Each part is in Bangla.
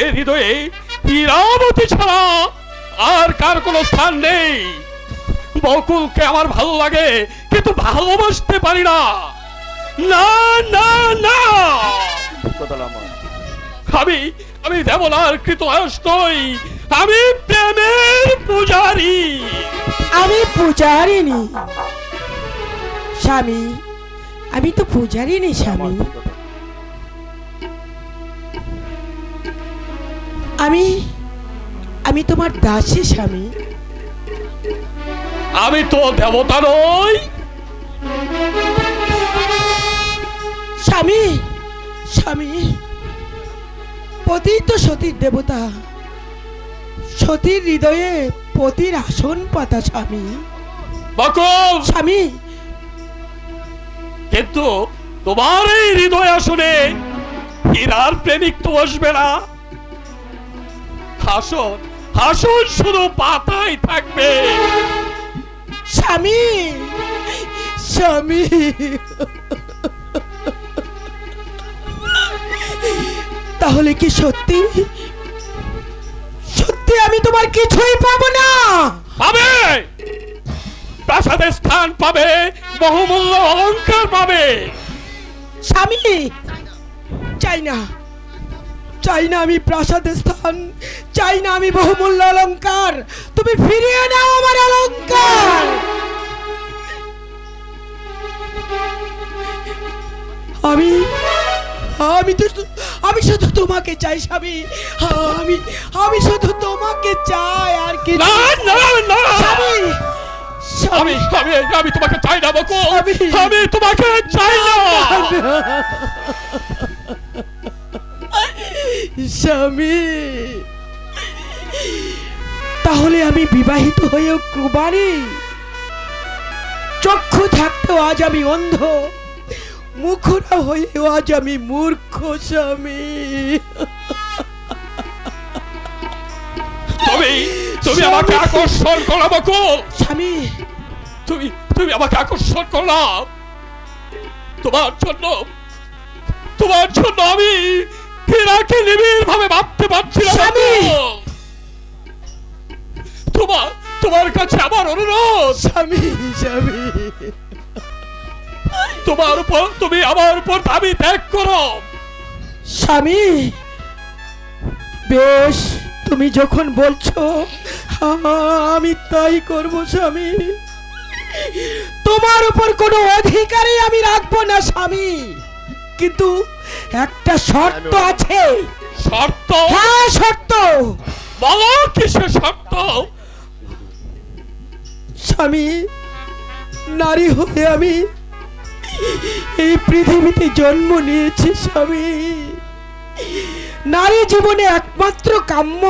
এ হৃদয়ে হীরাবতী ছাড়া আর কার কোনো স্থান নেই। বকুলকে আমার ভালো লাগে, কিন্তু ভালোবাসতে পারি না। না না না, আমি আমি দেবলার কৃতদাস নই, আমি প্রেমের পূজারী। আমি পূজারিনী স্বামী, আমি তো পূজারিনী স্বামী। আমি আমি তোমার দাসী স্বামী। আমি তো দেবতা নই। স্বামী স্বামী, পতি তো সতীর দেবতা, সতীর হৃদয়ে পতির আসন পাতা স্বামী। বকুল, স্বামী, কিন্তু তোমার এই হৃদয় আসনে হীরার প্রেমিক তো বসবে না। হাসন হাসন শুধু পাতায় থাকবে। স্বামী স্বামী, তাহলে কি সত্যি সত্যি আমি তোমার কিছুই পাবো না? পাবে, প্রাসাদের স্থান পাবে, বহুমূল্য অলংকার পাবে। স্বামী, চাই না চাই না আমি প্রাসাদের স্থান, চাই না আমি বহুমূল্য অলংকার। তুমি ফিরিয়ে নাও আমার অলংকার। আমি আমি তো আমি শুধু তোমাকে চাই স্বামী। আমি আমি শুধু তোমাকে চাই, আর কি না না না, স্বামী। আমি আমি আমি তোমাকে চাই না বকুল, স্বামী। আমি তোমাকে চাই না। স্বামী, তাহলে আমি বিবাহিত হয়েও কুমারী, চক্ষু থাকতেও আজ আমি অন্ধ, মুখরা হয়েও আজ আমি মূর্খ স্বামী। তুমি তুমি আমাকে আকর্ষণ করো বকুল, স্বামী। তুমি তুমি আমাকে আকর্ষণ করো। তোমার জন্য আমি হীরাকে নিবিড় ভাবে ভাবতে পারছি না। স্বামী। তোমার কাছে আমার অনুরোধ, স্বামী স্বামী, তুমি আমার উপর দাবি ত্যাগ করো। স্বামী বেশ, তুমি যখন বলছো আমি তাই করব স্বামী। তোমার উপর কোনো অধিকারই আমি রাখবো না স্বামী, কিন্তু একটা শর্ত আছে। শর্ত? হ্যাঁ শর্ত। বলো কিসের শর্ত? স্বামী, নারী হয়ে আমি এই পৃথিবীতে জন্ম নিয়েছি স্বামী। নারী জীবনে একমাত্র কাম্য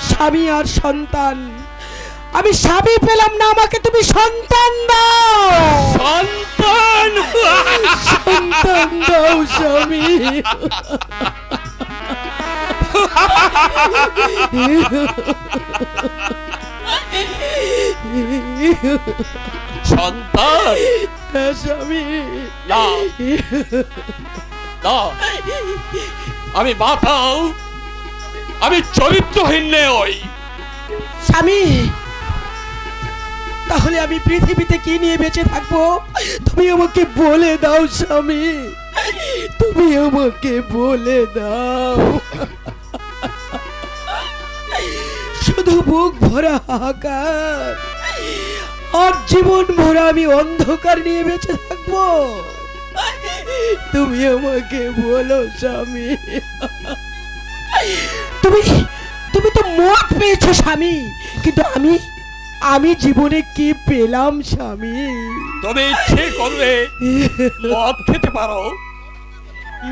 স্বামী আর সন্তান। আমি স্বামী পেলাম না, আমাকে তুমি সন্তান দাও। সন্তান? সন্তান দাও স্বামী। সন্তান? হ্যাঁ স্বামী। না না, আমি মাতাও, আমি চরিত্রহীন নই। স্বামী, তাহলে আমি পৃথিবীতে কি নিয়ে বেঁচে থাকবো? তুমি আমাকে বলে দাও স্বামী, তুমি আমাকে বলে দাও। শুধু বুক ভরা হাহাকার, আর জীবন ভরা আমি অন্ধকার নিয়ে বেঁচে থাকবো? তুমি আমাকে বলো স্বামী। তুমি তুমি তো মত পেয়েছো স্বামী, কিন্তু আমি জীবনে কি পেলাম স্বামী? তবে ইচ্ছে করলে মদ খেতে পারো,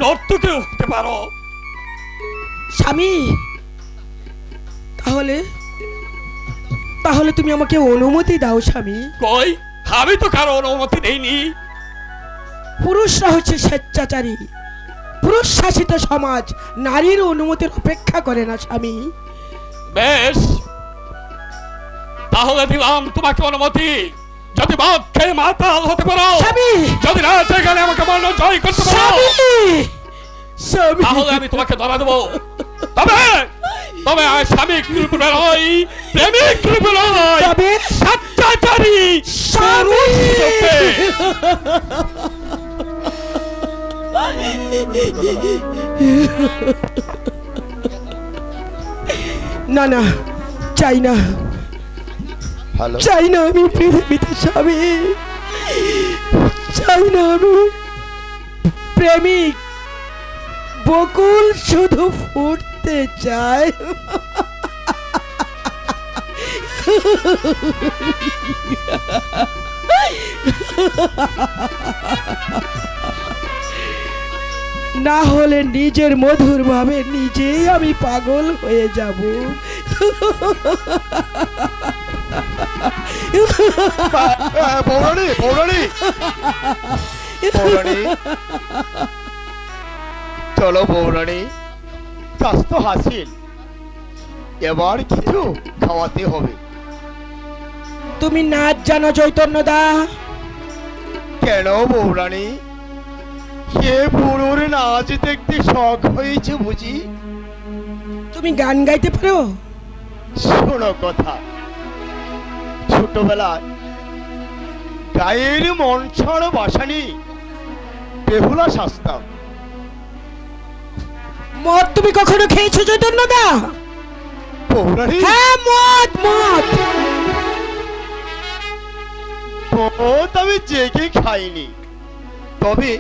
নর্তকেও হতে পারো। স্বামী, তাহলে তাহলে তুমি আমাকে অনুমতি দাও স্বামী। কই, আমি তো কারো অনুমতি নেইনি। পুরুষরা হচ্ছে স্বেচ্ছাচারী, পুরুষ শাসিত সমাজ নারীর অনুমতির অপেক্ষা করে না স্বামী। বেশ, তাহলে দিলাম তোমাকে অনুমতি। যদি মদ খেয়ে মাতাল হতে পারো, স্বামী, যদি না সেখানে আমাকে মরণ জয় করতে পারো, স্বামী, স্বামী, তাহলে আমি তোমাকে ধরা দেবো। তবে তবে আর স্বামী রূপে নয়, প্রেমিক রূপে নয়, তবে স্বেচ্ছাচারী স্বামী। রূপে। না না, চাই না, হ্যালো চাই না আমি পৃথিবীতে স্বামী, চাই না আমি প্রেমিক। বকুল শুধু ফুটতে চায়। না হলে নিজের মধুর ভাবে নিজেই আমি পাগল হয়ে যাব। পৌরাণী পৌরাণী পৌরাণী, চলো পৌরাণী, কাজ তো হাসিল, এবার কিছু খাওয়াতে হবে। তুমি নাচ জানো চৈতন্য দা? কেন পৌরাণী, সে বুড়োর নাচ দেখতে শখ হয়েছে বুঝি? তুমি গান গাইতে পারো? শোনো কথা, ছোটবেলায় গায়ের মন ছাড় বাসানি বেহুলা শাস্তাম। মদ তুমি কখনো খেয়েছো চৈতন্য দা? পৌরাণী, হ্যাঁ, মদ মদ। মদ আমি জেগে খাইনি, তবে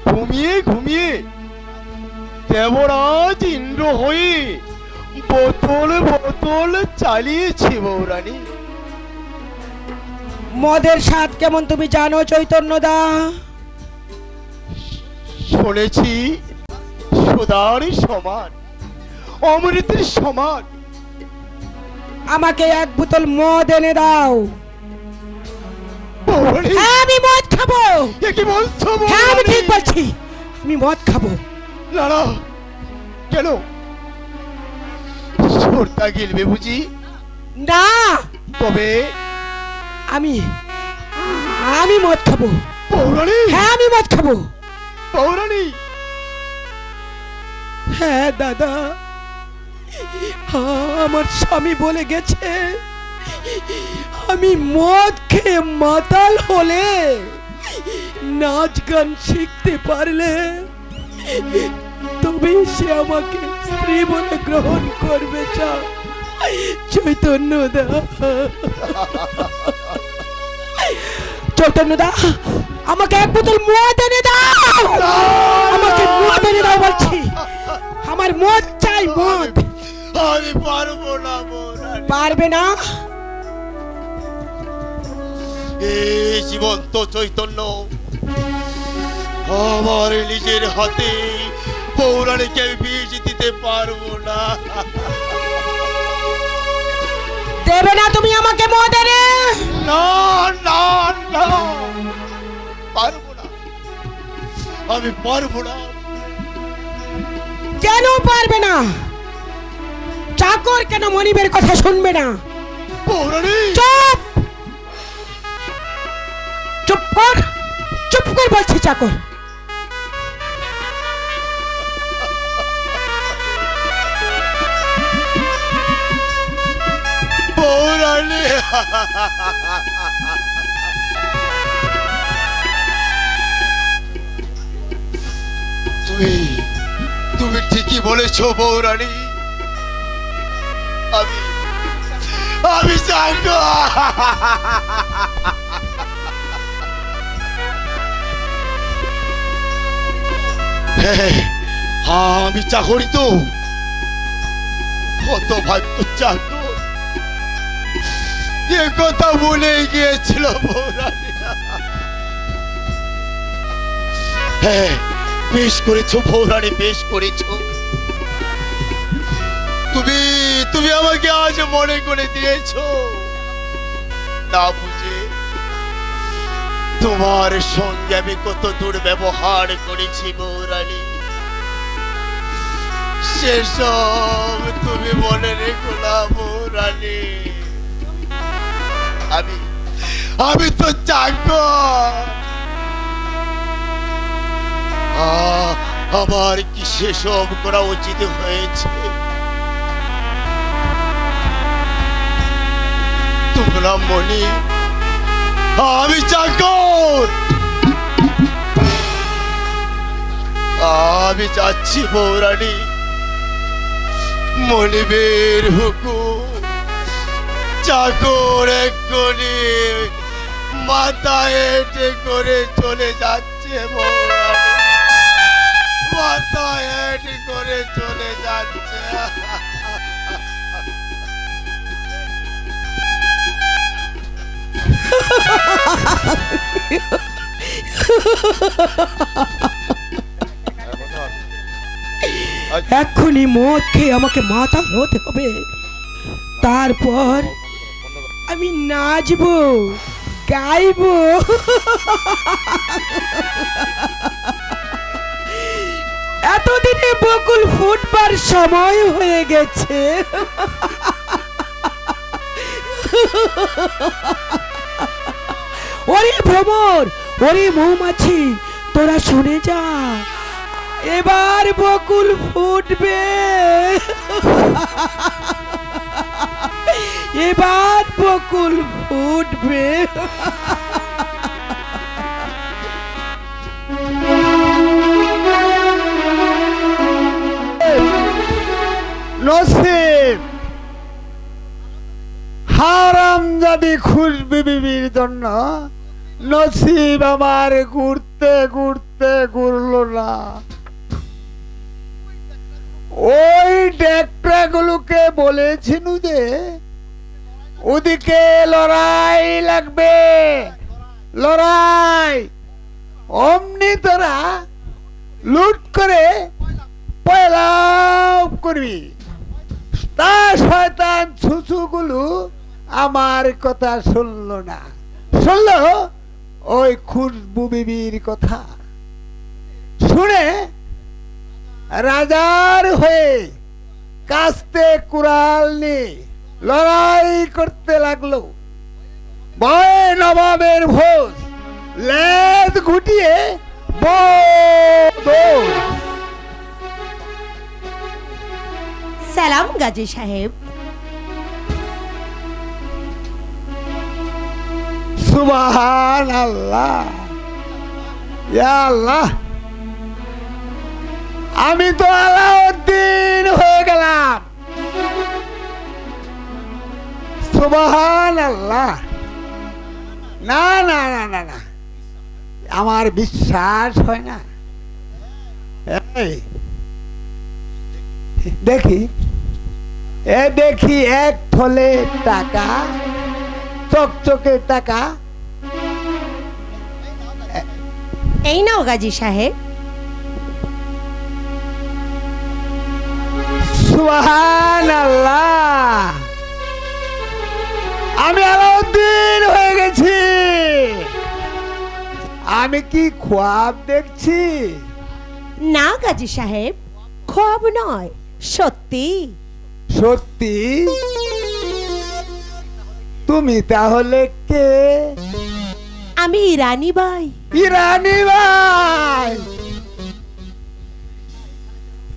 ঘুমিয়ে ঘুমিয়ে দেবরাজ ইন্দ্র হয়ে বোতল বোতল চালিয়েছি পৌরাণী। মদের স্বাদ কেমন তুমি জানো চৈতন্য দা? শুনেছি সুদার সমান, অমৃতের সমান। আমাকে এক বোতল মদ এনে দাও। পৌরাণী, হ্যাঁ, আমি মদ খাবো। এ কি বলছো হ্যাঁ, আমি পৌরাণী? ঠিক বলছি, আমি মদ খাবো। না না, কেন সর্তা গিলবে বুঝি? না, তবে আমি আমি মদ খাবো। পৌরাণী, হ্যাঁ, আমি মদ খাবো। পৌরাণী, হ্যাঁ দাদা, আমার স্বামী বলে গেছে আমি মদ খেয়ে মাতাল হলে, নাচ গান শিখতে পারলে তবে সে আমাকে স্ত্রী বলে গ্রহণ করবে। চৈতন্য দা, চৈতন্য দা, আমাকে এক বোতল মদ এনে দাও। আমাকে মদ এনে দাও বলছি, আমার মদ চাই, মদ। আমি পারবো না পৌরাণী। পারবে না? এই জীবন্ত চৈতন্য আমার নিজের হাতে পৌরাণীকে আমি বিষ দিতে পারবো না। দেবে না তুমি আমাকে মদ এনে? না না না, পারবো না, আমি পারবো না। কেন পারবে না? চাকর কেন মনিবের কথা শুনবে না? পৌরাণী, চুপ, চুপ কর, চুপ কর বলছি চাকর। পৌরাণী, তুমি তুমি ঠিকই বলেছো পৌরাণী, আমি আমি চাকর। হ্যাঁ, আমি চাকরি তো, কত ভাগ্য চাকর, এ কথা ভুলে গিয়েছিল পৌরাণী। হ্যাঁ, বেশ করেছো পৌরাণী, বেশ করেছো। তুমি তুমি আমাকে আজ মনে করে দিয়েছো, না বুঝে তোমার সঙ্গে আমি কত দুর্ব্যবহার করেছি পৌরাণী, সেসব তুমি মনে রেখো না পৌরাণী। আমি আমি তো চাকর, আমার কি সেসব করা উচিত হয়েছে? তোমরা মনি, আমি চাকর, আমি যাচ্ছি বৌরানী। মনিবের হুকুম, চাকর এক্ষুনি মাথায় হেঁটে করে চলে যাচ্ছে বৌরানী, মাথায় হেঁটে করে চলে যাচ্ছে। এক্ষুনি মদ খেয়ে আমাকে মাথা হতে হবে, তারপর আমি নাচবো, গাইবো। এতদিনে বকুল ফুটবার সময় হয়ে গেছে। ওরে ভ্রমর, ওরে মৌমাছি, তোরা শুনে যা, এবার বকুল ফুটবে, এবার বকুল ফুটবে। নসিব হারামজাদি খুশবি বিবির জন্য নসিব আমার ঘুরতে ঘুরতে ঘুরলো না। ওই ডেকটাগুলোকে বলেছিল যে ওদিকে লড়াই লাগবে, লড়াই। অমনি তোরা লুট করে পয়লাভ করবি। তা শয়তান ছুচুগুলো আমার কথা শুনলো না, শুনলো ওই খুশবু বিবির কথা। শুনে রাজার হয়ে কাস্তে কুড়াল নিয়ে লড়াই করতে লাগলো। ভয়ে নবাবের ভোজ, লেজ ঘুটিয়ে দৌড়। সালাম গাজী সাহেব। সুবহানাল্লাহ, ইয়া আল্লাহ, আমি তো আলাউদ্দিন হয়ে গেলাম। সুবহানাল্লাহ। না না না না না, আমার বিশ্বাস হয় না। এই দেখি, দেখি এক থলে টাকা, চকচকে টাকা। এই নাও গাজী সাহেব। সুবহানাল্লাহ, আমি আলাউদ্দিন হয়ে গেছি। আমি কি খোয়াব দেখছি? না গাজী সাহেব, খোয়াব নয়, সত্যি। সত্যি? তুমি তাহলে কে? আমি ইরানি বাই। ইরানি ভাই,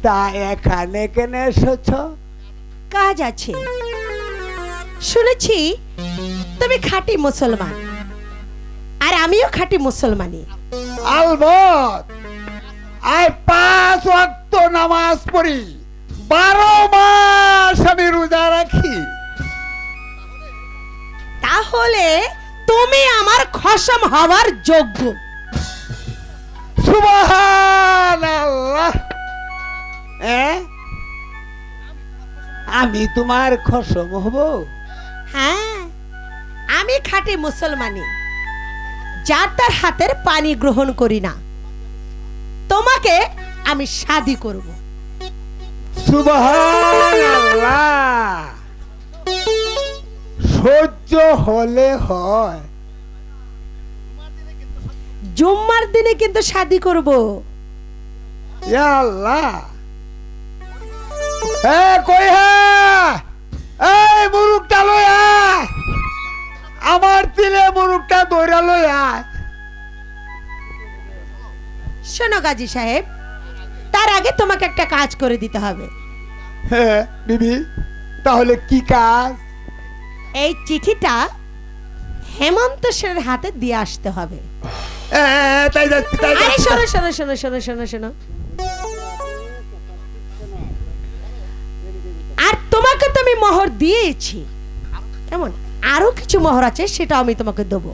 তা এখানে কেন এসেছ? কাজ আছে। শুনেছি তুমি খাঁটি মুসলমান, আর আমিও খাঁটি মুসলমানি। আলবত, আই 5 ওয়াক্ত নামাজ পড়ি, 12 মাস আমি রোজা রাখি। তাহলে তুমি আমার খসম হওয়ার যোগ্য। সুবহানাল্লাহ। আমি তোমার খসম হব? হ্যাঁ, আমি খাঁটি মুসলমানি, যার তার হাতের পানি গ্রহণ করি না। তোমাকে আমি শাদি করব। সুবহানাল্লাহ। সহ্য হলে হয়। জুম্মার দিনে কিন্তু শাদি করব। ইয়া আল্লাহ। কই এই মুরুকটা লই আয়, আমার তিলে মুরুকটা দৌড়া লই আয়। শোনো গাজী সাহেব, তার আগে তোমাকে একটা কাজ করে দিতে হবে। হ্যাঁ বিবি, তাহলে কি কাজ? এই চিঠিটা হেমন্ত সেনের হাতে দিয়ে আসতে হবে। তাই যাচ্ছি, তাই আরে যাচ্ছি। শোনো শোনো শোনো শোনো শোনো শোনো, আর তোমাকে তো আমি মোহর দিয়েছি, কেমন আরো কিছু মোহর আছে, সেটা আমি তোমাকে দেবো।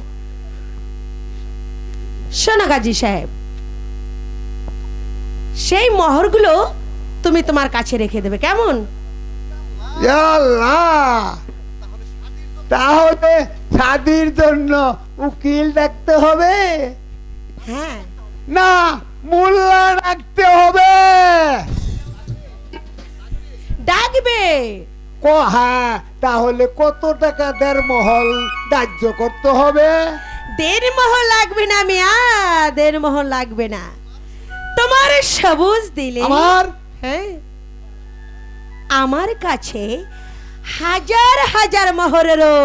শোনো গাজী সাহেব, সেই মোহরগুলো তুমি তোমার কাছে রেখে দেবে, কেমন? ইয়া আল্লাহ, তাহলে শাদির জন্য উকিল ডাকতে হবে? হ্যাঁ, না মোল্লা ডাকতে হবে? ডাকবে। হ্যাঁ, তাহলে কত টাকা দেড় মহল ধার্য করতে হবে? দেড় মোহর লাগবে না মিয়া, দেড় মোহর লাগবে না। তোমার সবুজ দিলে আমার হ্যাঁ, আমার কাছে হাজার হাজার মোহরেরও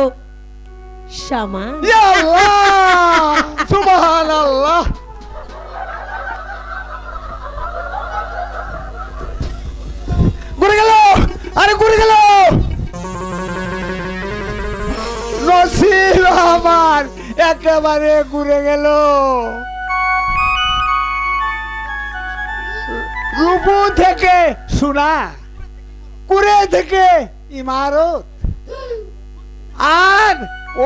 সমান। ইয়া আল্লাহ, সুবহানাল্লাহ। ঘুরে গেল, আরে ঘুরে গেল, নসিব আমার একেবারে ঘুরে গেল। রূপু থেকে সোনা, কুড়ে থেকে ইমারত, আর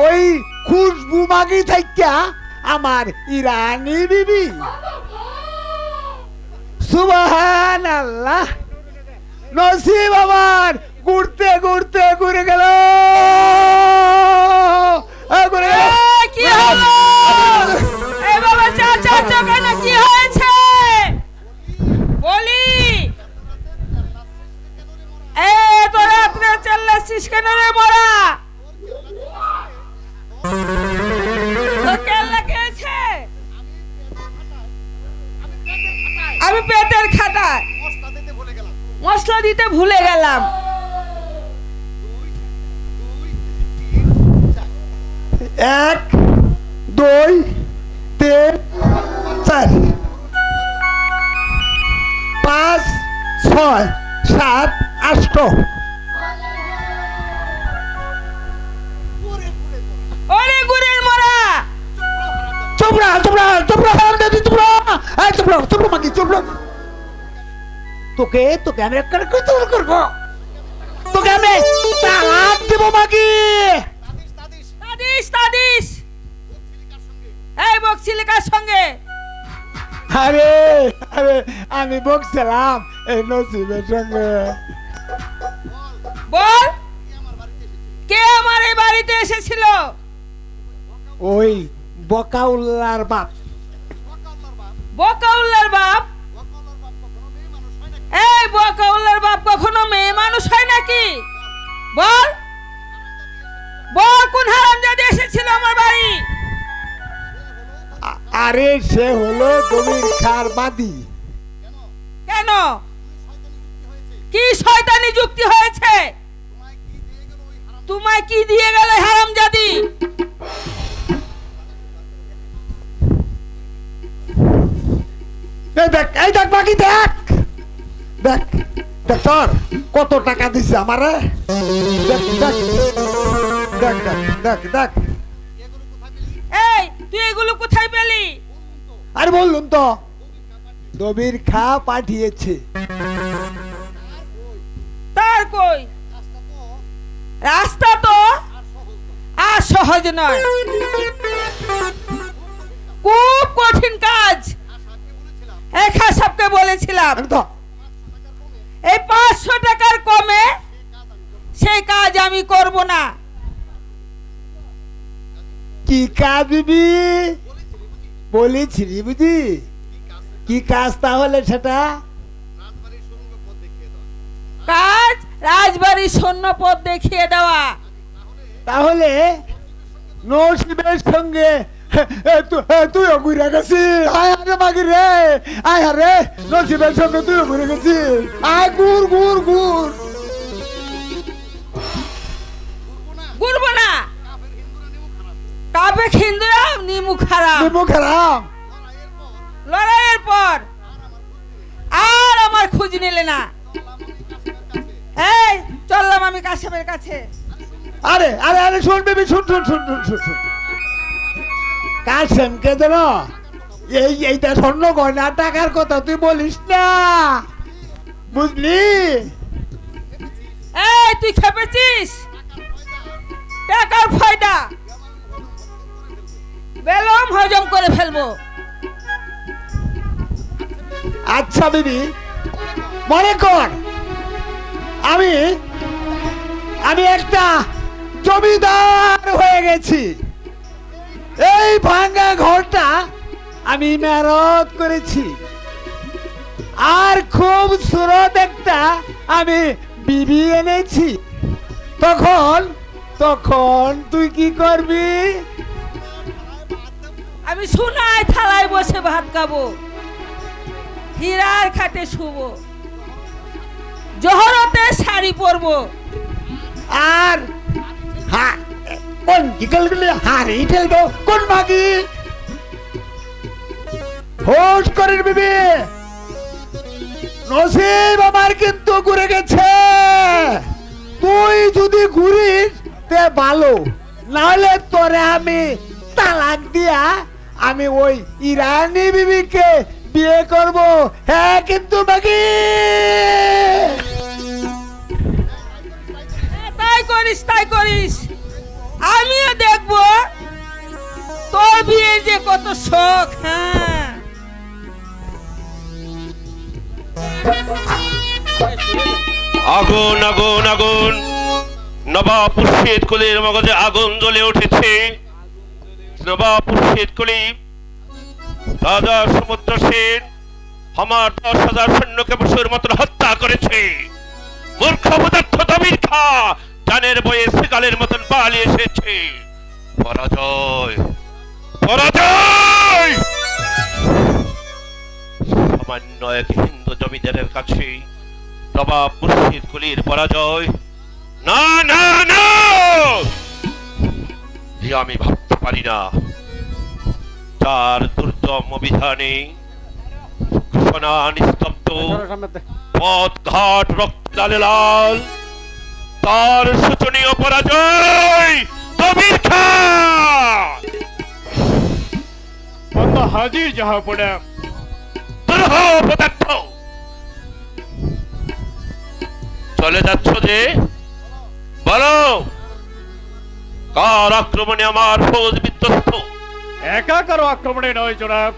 ওই খুশবু মাগি থাইকা আমার ইরানি বিবি। সুবহানাল্লাহ, নসিব আমার ঘুরতে ঘুরতে ঘুরে গেল। ঘুরে গেল। কি হলো? এই বাবা চাচা কেন, কি হয়েছে বলি? এ তো রাত্রে চাল্লাছিস কেন রে বড়া? তো কেল্লা খেয়েছে? আমি পেটের খাটায় মশলা দিতে ভুলে গেলাম। 1 2 3 4 5 6 7 8 ওরে গুড়ের মরা, চুপরা চুপরা চুপরা চুপরা চুপরা চুপরা মাগি চুপরা। তোকে তোকে আমি করবো, তোকে আমি তালাক দেবো মাগি। তাদিস তাদিস, এই বকছিলি কার সঙ্গে? আরে আরে আমি বকছিলাম এই নসিবের সঙ্গে। বল, কে আমার এই বাড়িতে এসেছিল? ওই বকাউল্লার বাপ। বকাউল্লার বাপ? এই বকাউল্লার বাপ কখনো মেয়ে মানুষ হয় নাকি? বল বল, কোন হারামজাদি এসেছিল আমার বাড়ি? আরে সে হলো জমির খার বাদী। কেন, কি শয়তানি যুক্তি হয়েছে? তোমায় কি দিয়ে গেল হারামজাদি? এই দেখ বাকি দেখ দেখ দেখ তোর কত টাকা দিছে আমারে। দেখ দেখ দেখ দেখ দেখ। এই তুই এগুলো কোথায় পেলি? আরে বললুম তো, দবির খা পাঠিয়েছে। তার কই? রাস্তা তো আর সহজ নয়, খুব কঠিন কাজ। একা সবকে বলেছিলাম আমি তো এই 500 টাকার কমে সেই কাজ আমি করব না। কি কাজ দিবি বলেছিলি বুঝি? কি কাজ তাহলে সেটা? কাজ রাজবাড়ির সৈন্যপদ দেখিয়ে দেওয়া। তাহলে নসিবের সঙ্গে তুইও ঘুরে গেছিস। আয় আরে মাগি রে, আয় আরে নসিবের সঙ্গে তুইও ঘুরে গেছিস। আয় ঘুর ঘুর ঘুর। ঘুরবো না, কাবে খিন্দুরা নিমু খারাপ। নিমু খারাপ। লড়াইয়ের পর আর আমার খোঁজ নিলে না। এই চললাম আমি কাশেমের কাছে। আরে আরে আরে শোন বেবি, শুন শুন শুন শুন শুন শুন কাশেমকে যেন এইটা স্বর্ণ গয়না টাকার কথা তুই বলিস না, বুঝলি? এই তুই খেপেছিস? টাকার ফায়দা বেলম হজম করে ফেলবো। আচ্ছা বিবি, মনে কর আমি আমি একটা জমিদার হয়ে গেছি। এই ভাঙ্গা ঘরটা আমি মেরামত করেছি, আর খুব সুরত একটা আমি বিবি এনেছি। তখন তখন তুই কি করবি? আমি সোনায় থালায় বসে ভাত খাবো, হীরার খাটে শুবো, জহরতে শাড়ি পরবো। আর কোন বিকেলগুলি হারি ঠেলবো কোন মাগি? হোশ করেন বিবি, নসিব আমার কিন্তু ঘুরে গেছে। তুই যদি ঘুরিস তে ভালো, নাহলে তোরে আমি তালাক দিয়া আমি ওই ইরানি বিবিকে বিয়ে করব। হ্যাঁ কিন্তু মাগি। তাই করিস তাই করিস, আমিও দেখবো তোর বিয়ে যে কত শখ। হ্যাঁ আগুন আগুন আগুন, নবাব মুর্শিদ কুলির মগজে আগুন জ্বলে উঠেছে। নবাব মুর্শিদ কুলি রাজা সমুদ্র সেন আমার 10,000 সৈন্যকে পশুর মতন হত্যা করেছে। মূর্খ পদার্থ দমির খা জানের বয়ে শিকালের মতন পালিয়ে এসেছে। পরাজয় পরাজয়। সামান্য এক হিন্দু জমিদারের কাছে নবাব মুর্শিদ কুলির পরাজয়। না না না, আমি ভাবতে পারি না। তার দুর্দম অভিধানে ঘোষণা নিস্তব্ধ, পথ ঘাট রক্ত লালে লাল। তার শোচনীয় পরাজয় কবির খা। বন্দা হাজির জাহাপনা। দুর্হ পদার্থ, চলে যাচ্ছ যে? বলো, কার আক্রমণে আমার ফৌজ বিধ্বস্ত? একা কারো আক্রমণে নয় জনাব,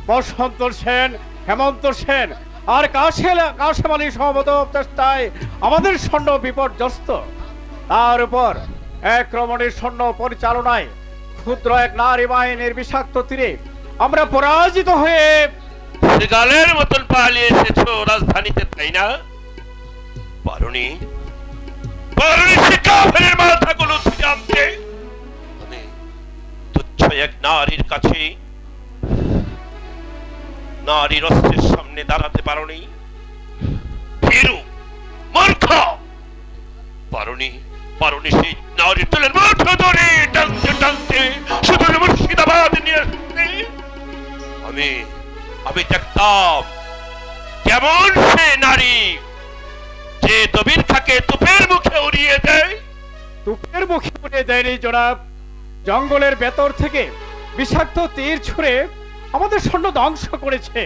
বসন্ত সেন, হেমন্ত সেন আর কাশেম আলী সমবেত চেষ্টায় আমাদের সৈন্য বিপর্যস্ত। তার উপর এক রমণীর সৈন্য পরিচালনায় ক্ষুদ্র এক নারী বাহিনীর বিষাক্ত তীরে আমরা পরাজিত হয়ে গালের মতন পালিয়ে এসেছো রাজধানীতে, তাই না? পারুনি শিকাফের মাথাগুলো জানতে আমি তুচ্ছ এক নারীর কাছে, নারীর অস্ত্রের সামনে দাঁড়াতে পারোনি। ভীরু মূর্খ, পারুনি সেই নারীর তুলের মাথা ধরে টানতে টানতে শুধু মুর্শিদাবাদ নিয়ে আসতে। আমি দেখতাম কেমন সে নারী যে দবির থাকে তুপের মুখে উড়িয়ে দেয়। তুপের মুখে উড়ে দেয়নি জনাব, জঙ্গলের ভেতর থেকে বিষাক্ত তীর ছুঁড়ে আমাদের সৈন্য ধ্বংস করেছে।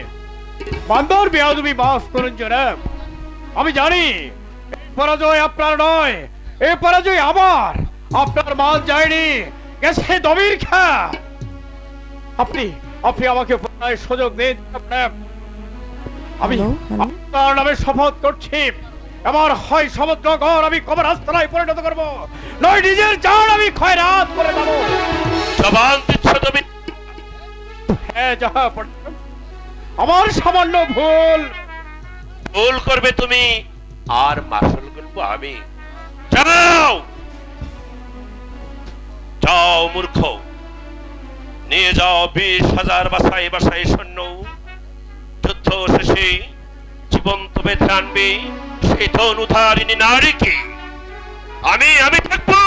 বান্দর বেয়াদবি মাফ করুন জনাব, আমি জানি এই পরাজয় আপনার নয়, এই পরাজয় আমার। আপনার মান যায়নি, গেছে দবির খা। আপনি আমাকে পুনরায় সুযোগ দিন। আমি আপনার নামে শপথ করছি, আমার হয় সমুদ্রগড় আমি কবরস্থানায় পরিণত করব, নয় নিজের জান আমি খয়রাত করে দেব। জবান দিচ্ছ তুমি? হ্যাঁ জাহাপনা, আমার সামান্য ভুল করবে তুমি, আর মাসুল করব আমি। যাও যাও মূর্খ, নিয়ে যাও 20,000 বাসায় বাসায় সৈন্য। যুদ্ধ শেষে জীবন্ত বেঁধে আনবে সেই ধনুধারিণী নারীকে। আমি থাকবো।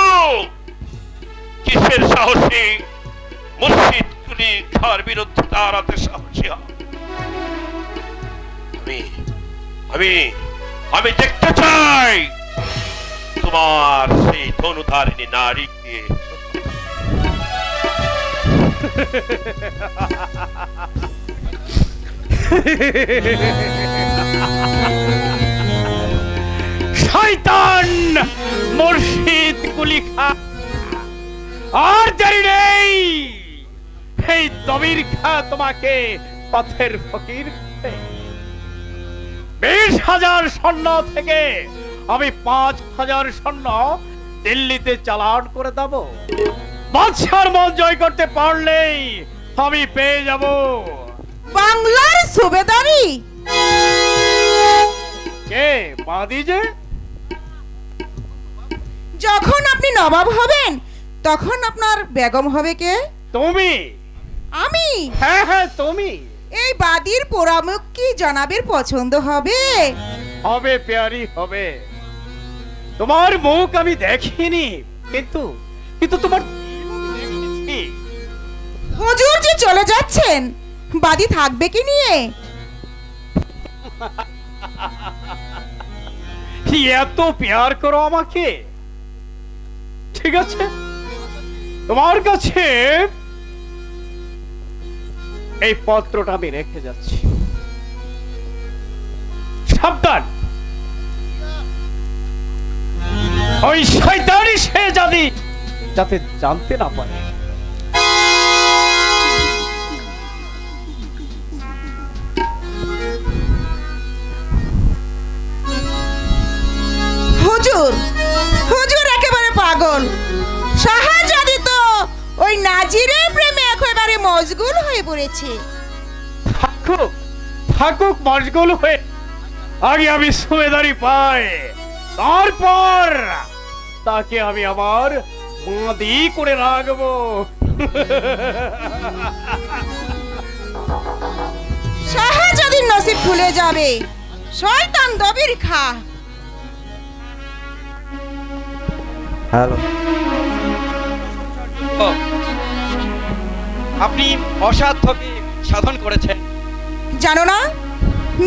কিসের সাহসী মুর্শিদ কুলি খার বিরুদ্ধে দাঁড়াতে সাহসী? আমি আমি দেখতে চাই তোমার সেই ধনুধারিণী নারীকে। শয়তান মুর্শিদ কুলিখা, আর দেরি নেই। এই দমির খা তোমাকে পথের ফকির করে 20,000 স্বর্ণ থেকে আমি 5,000 স্বর্ণ দিল্লিতে চালান করে দেব। বাদশার মন জয় করতে পারলেই আমি পেয়ে যাব বাংলার সুবেদারি। কে বাঁধি যে? যখন আপনি নবাব হবেন তখন আপনার বেগম হবে কে? তুমি। আমি? হ্যাঁ হ্যাঁ তুমি। এই বাদির পোড়ামুখ কি জনাবের পছন্দ হবে? হবে পেয়ারি হবে। তোমার মুখ আমি দেখিনি, কিন্তু কিন্তু তোমার দেখেছি। হুজুর যে চলে যাচ্ছেন, বাদি থাকবে কি নিয়ে? এত পেয়ার করো আমাকে, ঠিক আছে। তোমার কাছে এই পত্রটা আমি রেখে যাচ্ছি। সাবধান, ওই শয়তানি সে যাতে জানতে না পারে। হুজুর, হুজুর একেবারে পাগল। শাহজাদি তো ওই নাজিরের প্রেমে একেবারে মশগুল হয়ে পড়েছে। থাকুক থাকুক মশগুল হয়ে, আগে আমি সুবেদারি পাই, তারপর তাকে আমি আমার বাঁধি করে রাখবো। শাহজাদির নসিব খুলে যাবে, শয়তান দবির খা। হ্যালো, আপনি অসাধ্যকে সাধন করেছেন। জানো না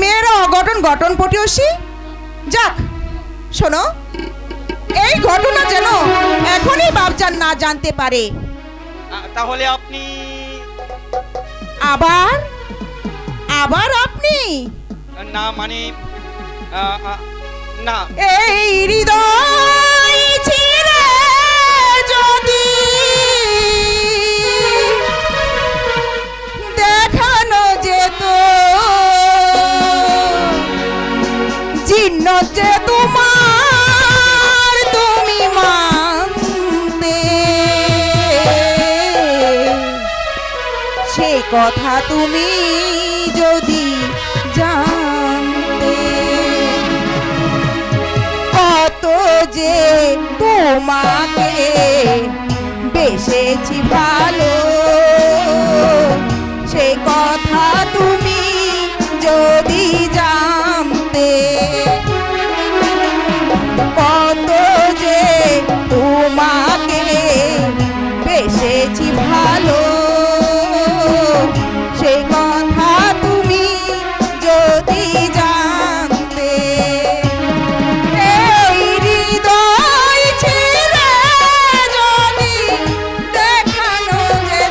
মেয়েরা অঘটন গঠন পটিয়সী। যাক শোনো, এই ঘটনা যেন এখনই বাপজান না জানতে পারে। তাহলে আপনি আবার আবার আপনি না মানে না, এই হৃদয় ছিঁড়ে যদি দেখানো যেত, জীর্ণ যে তোমার তুমি মানতে, সে কথা তুমি যদি জানতে, কত যে তোমাকে বেসেছি ভালো, সে কথা তুমি যদি জানতে, কত যে তোমাকে বেসেছি ভালো, সে কথা তুমি যদি জানতে, এই হৃদয় ছিঁড়ে যদি দেখানো যেত,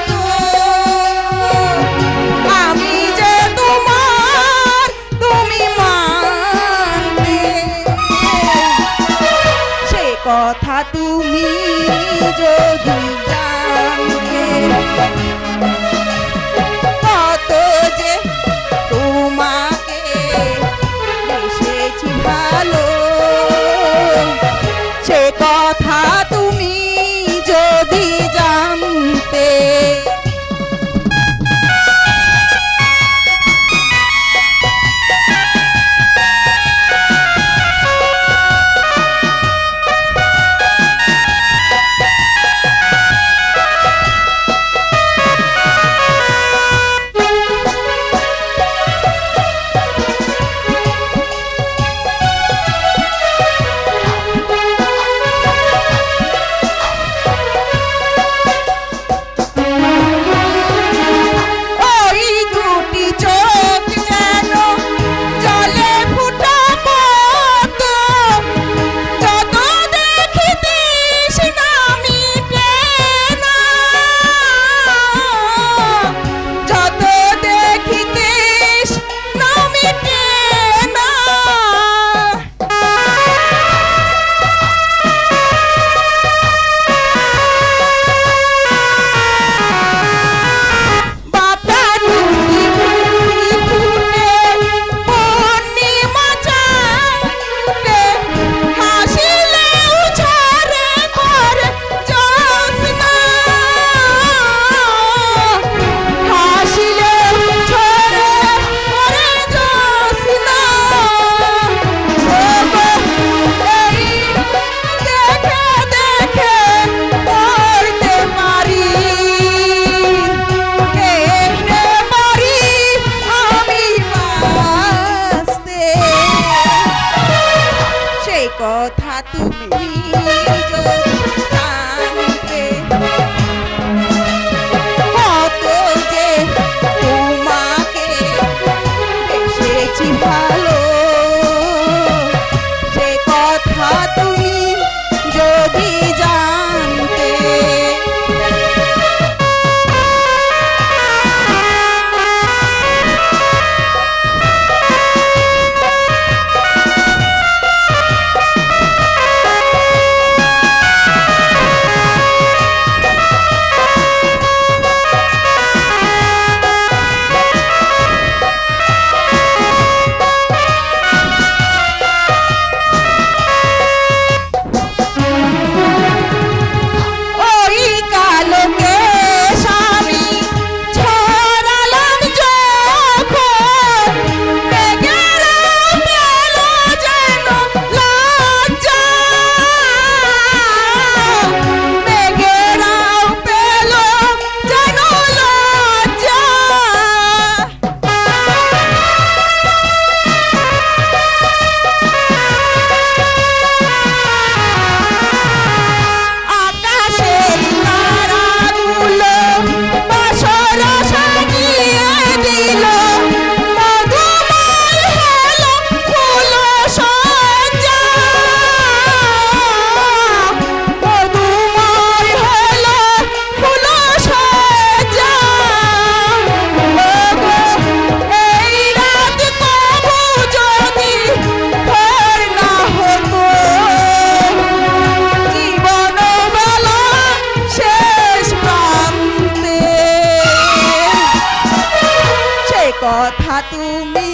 কথা তুমি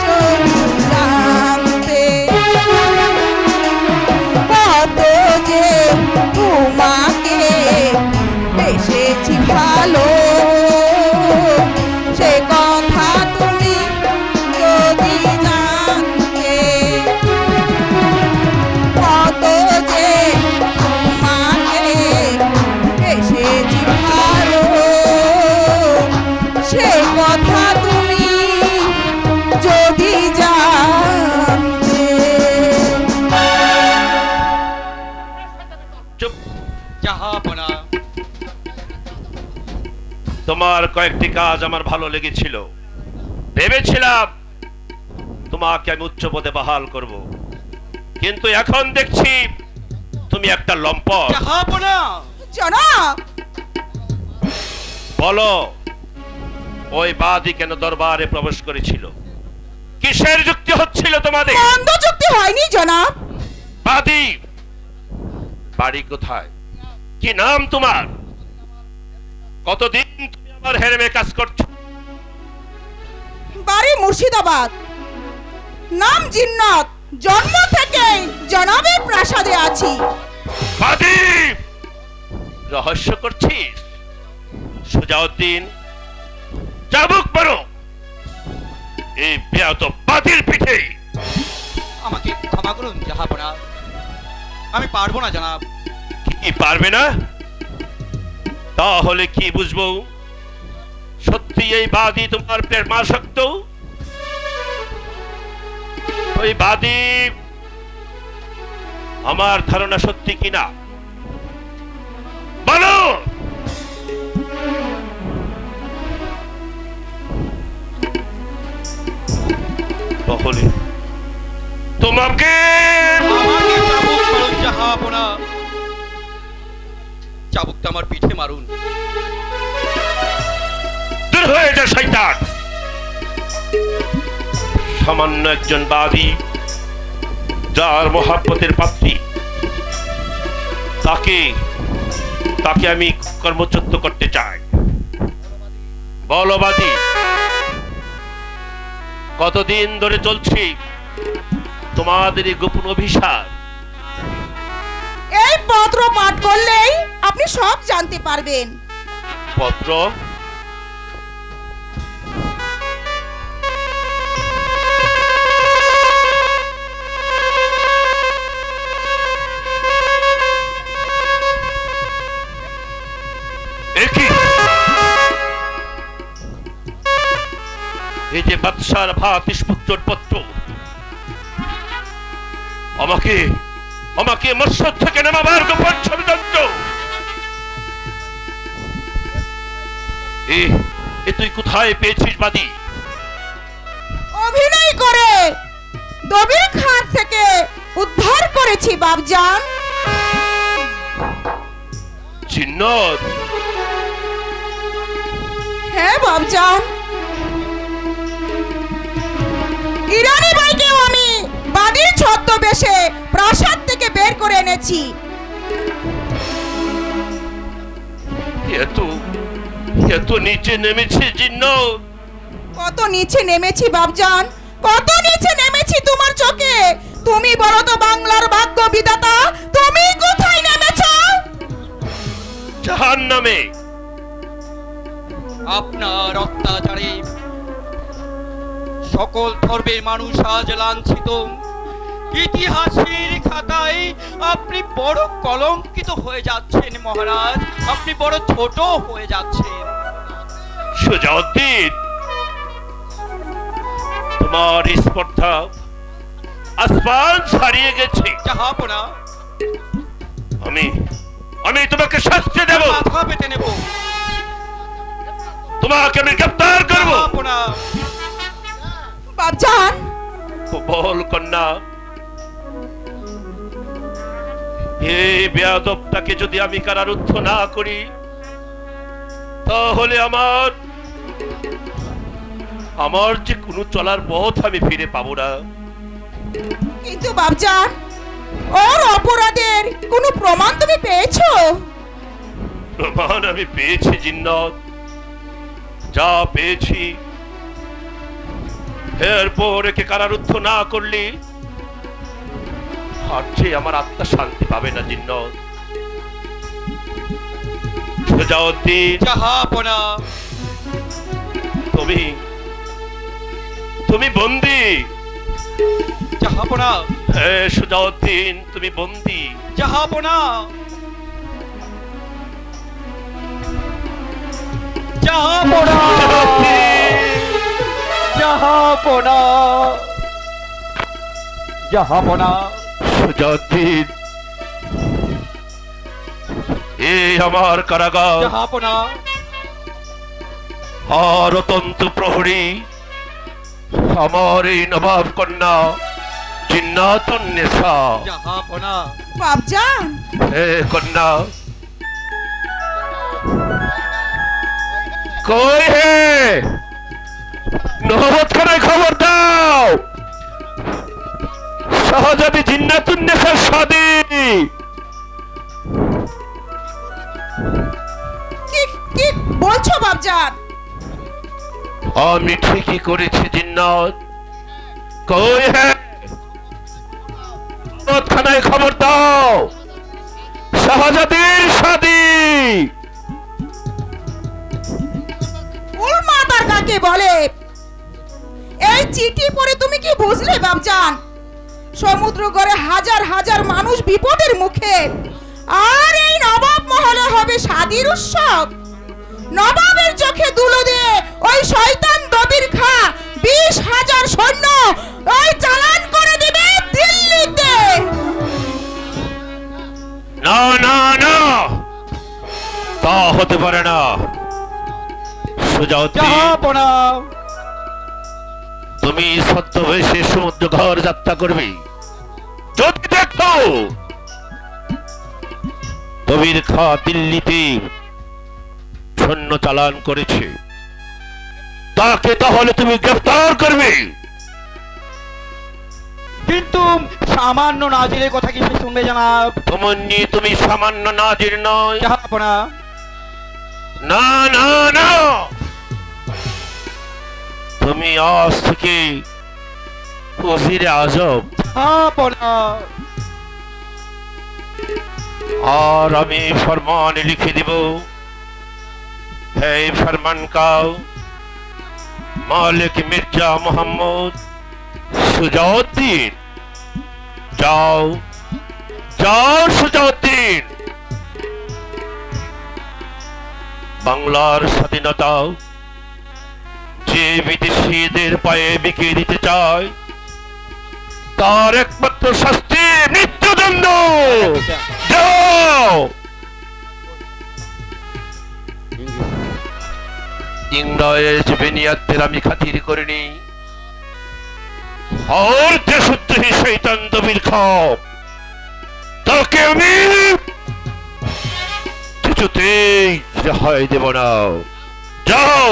যদি জানতে, কত যে তোমাকে বেসেছি ভালো, সে কথা তুমি যদি জানতে, কত যে তোমাকে বেসেছি ভালো, সে কথা তুমি যদি জানতে। চুপ। জাহাপনা, তোমার কয়েকটি কাজ আমার ভালো লেগেছিল, ভেবেছিলাম তোমাকে আমি উচ্চ পদে বহাল করব, কিন্তু এখন দেখছি তুমি একটা লম্পট। জাহাপনা, জনাব, বলো, ওই বাদী কেন দরবারে প্রবেশ করেছিল? কিসের যুক্তি হচ্ছিল তোমাদের? মন্দ চুক্তি হয়নি জনাব। বাদী বাড়ি কোথায়? কি নাম তোমার? কতদিন তুমি আমার হেরেমে কাজ করছো? বাড়ি মুর্শিদাবাদ, নাম জিন্নাত, জন্ম থেকেই জনাবের প্রাসাদে আছি। বাদী রহস্য করছিস? সুজাউদ্দিন, চাবুক মারো এই বেয়াদব বাদীর পিঠে। আমাকে ক্ষমা করুন জাহাপনা, আমি পারবো না জনাব। কি পারবে না? তাহলে কি বুঝবো? সত্যি এই বাদী তোমার প্রেমাসক্ত? ওই বাদী আমার ধারণা সত্যি কিনা বলো। তাহলে তোমাকে আমাকে চাবুক মারুন জাহাপনা, চাবুকটা আমার পিঠে মারুন। দূর হয়ে যা শয়তান। সামান্য একজন বাদী, যার মহাব্বতের পাত্রী, তাকে আমি কর্মচ্যুত করতে চাই। বলো বাদী, কতদিন ধরে চলছে তোমাদের এই গোপন অভিশাপ? এই পত্র পাঠ করলেই আপনি সব জানতে পারবেন। পত্র? এই যে বাদশার ভাত নিষ্পুত্তর পত্র, আমাকে মৎস্য থেকে নামাবার গোপন ষড়যন্ত্র। এ তুই কোথায় পেয়েছিস বাদী? অভিনয় করে দবির খান থেকে উদ্ধার করেছি বাবজান। জিন্নাত? হ্যাঁ বাবজান, ইরানি ভাইকেও আমি বাদীর ছদ্মবেশে প্রাসাদ থেকে বের করে এনেছি। এত নিচে নেমেছে জিন্নাত? কত নিচে নেমেছি বাবজান, কত নিচে নেমেছি তোমার চোখে। তুমি বলো তো বাংলার ভাগ্য বিধাতা, তুমি কোথায় নেমেছো? জাহান্নামে। আপনার অত্যাচারে সকল ধর্মের মানুষ আজ লাঞ্ছিত। ইতিহাসের খাতায় আপনি বড় কলঙ্কিত হয়ে যাচ্ছেন মহারাজ, আপনি বড় ছোট হয়ে যাচ্ছেন। সুজাউদ্দিন, তোমার স্পর্ধা আসমান ছাড়িয়ে গেছে। জাহাপনা, আমি তোমাকে শাস্তি দেব, মাথা পেতে নেব, তোমাকে আমি গ্রেফতার করব। জাহাপনা, বাবজান, বল কন্যা, এই বেয়াদবটাকে যদি আমি কারারুদ্ধ না করি, তাহলে আমার যে কোনো চলার পথ আমি ফিরে পাবো না। কিন্তু বাবজান, ওর অপরাধের কোনো প্রমাণ তুমি পেয়েছো? প্রমাণ আমি পেয়েছি জিন্নাত, যা পেয়েছি এরপর একে কারারুদ্ধ না করলে আর যে আমার আত্মা শান্তি পাবে না জিন্নত। সুজাউদ্দিন, জাহাপনা, তুমি বন্দী। জাহাপনা, হে সুজাউদ্দিন, তুমি বন্দী। জাহাপনা, জাহাপনা, জাহাপনা, জাহাপনা। সুজাউদ্দিন, এই আমার কারাগার, জাহাপনা, আর অতন্ত প্রহরী আমার এই নবাব কন্যা জিন্নাতুন নেসা। জাহাপনা। বাপজান, হে কন্যা, কই হে? নহবত খানায় খবর দাও, শাহজাদি জিন্নাতুন নেসার শাদী। কি কি বলছো বাপজান? আমি ঠিকই করেছি জিন্নাত। কই হে? খানায় খবর দাও, শাহজাদির শাদী। উলমাদার কাকে বলে? এই চিঠি পড়ে তুমি কি বুঝলে বাপজান? সমুদ্র গড়ে হাজার হাজার মানুষ বিপদের মুখে, আর এই নবাব মহলে হবে শাদীর উৎসব। নবাবের চোখে ধুলো দিয়ে ওই শয়তান দবির খা 20,000 সৈন্য ওই চালান করে দিবে দিল্লিতে। না না না, তা হতে পারে না। সুজাউদ্দিন, জাহাপনা। তুমি ছদ্মবেশে সমুদ্র ঘর যাত্রা করবে। যদি দেখো দবির খা দিল্লিতে সৈন্য চালান করেছে, তাকে তাহলে তুমি গ্রেফতার করবে। কিন্তু সামান্য নাজিরের কথা কি সে শুনবে জানাব? তোমান্নি, তুমি সামান্য নাজির নয়। জাহাপনা। না না না, তুমি আজ থেকে ওজিরে আজম। জাহাপনা। আর আমি ফরমান লিখে দিব। এই ফরমান কাও মালিক মির্জা মোহাম্মদ সুজাউদ্দিন। যাও যাও সুজাউদ্দিন, বাংলার স্বাধীনতা যে বিদেশিদের পায়ে বিকিয়ে দিতে চায়, তার একমাত্র শাস্তি মৃত্যুদণ্ড। যাও। ইংরেজ বেনিয়াদের আমি খাতির করিনি, আর দেশদ্রোহী শয়তান দবির খাও, তাকে আমি কিছুতেই রেহাই দেব না। যাও,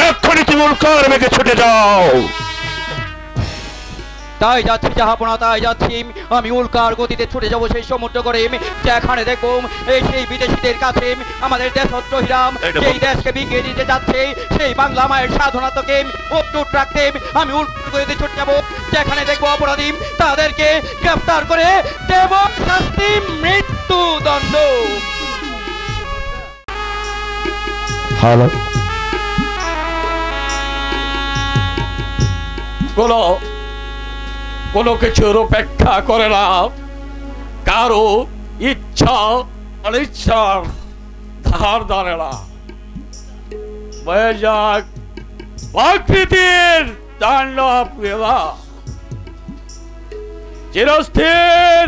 এক্ষুনি তুমি উল্কার বেগে ছুটে যাও। তাই যাচ্ছি জাহাপনা, তাই যাচ্ছি। আমি উল্কার গতিতে ছুটে যাবো সেই সমুদ্র করে, যেখানে দেখবো এই সেই বিদেশিদের কাছে আমাদের দেশদ্রোহীরা সেই দেশকে বিকিয়ে দিতে যাচ্ছে, সেই বাংলা মায়ের সাধনাতকে অটুট রাখতে আমি উল্কার গতিতে ছুটে যাবো। যেখানে দেখবো অপরাধী, তাদেরকে গ্রেফতার করে দেব শাস্তি, মৃত্যুদণ্ড। হ্যালো, কোনো কিছুর উপেক্ষা করে না, কারো ইচ্ছা অনিচ্ছার ধার ধারে না। যাক প্রকৃতির তাণ্ডব ক্রীড়া চিরস্থির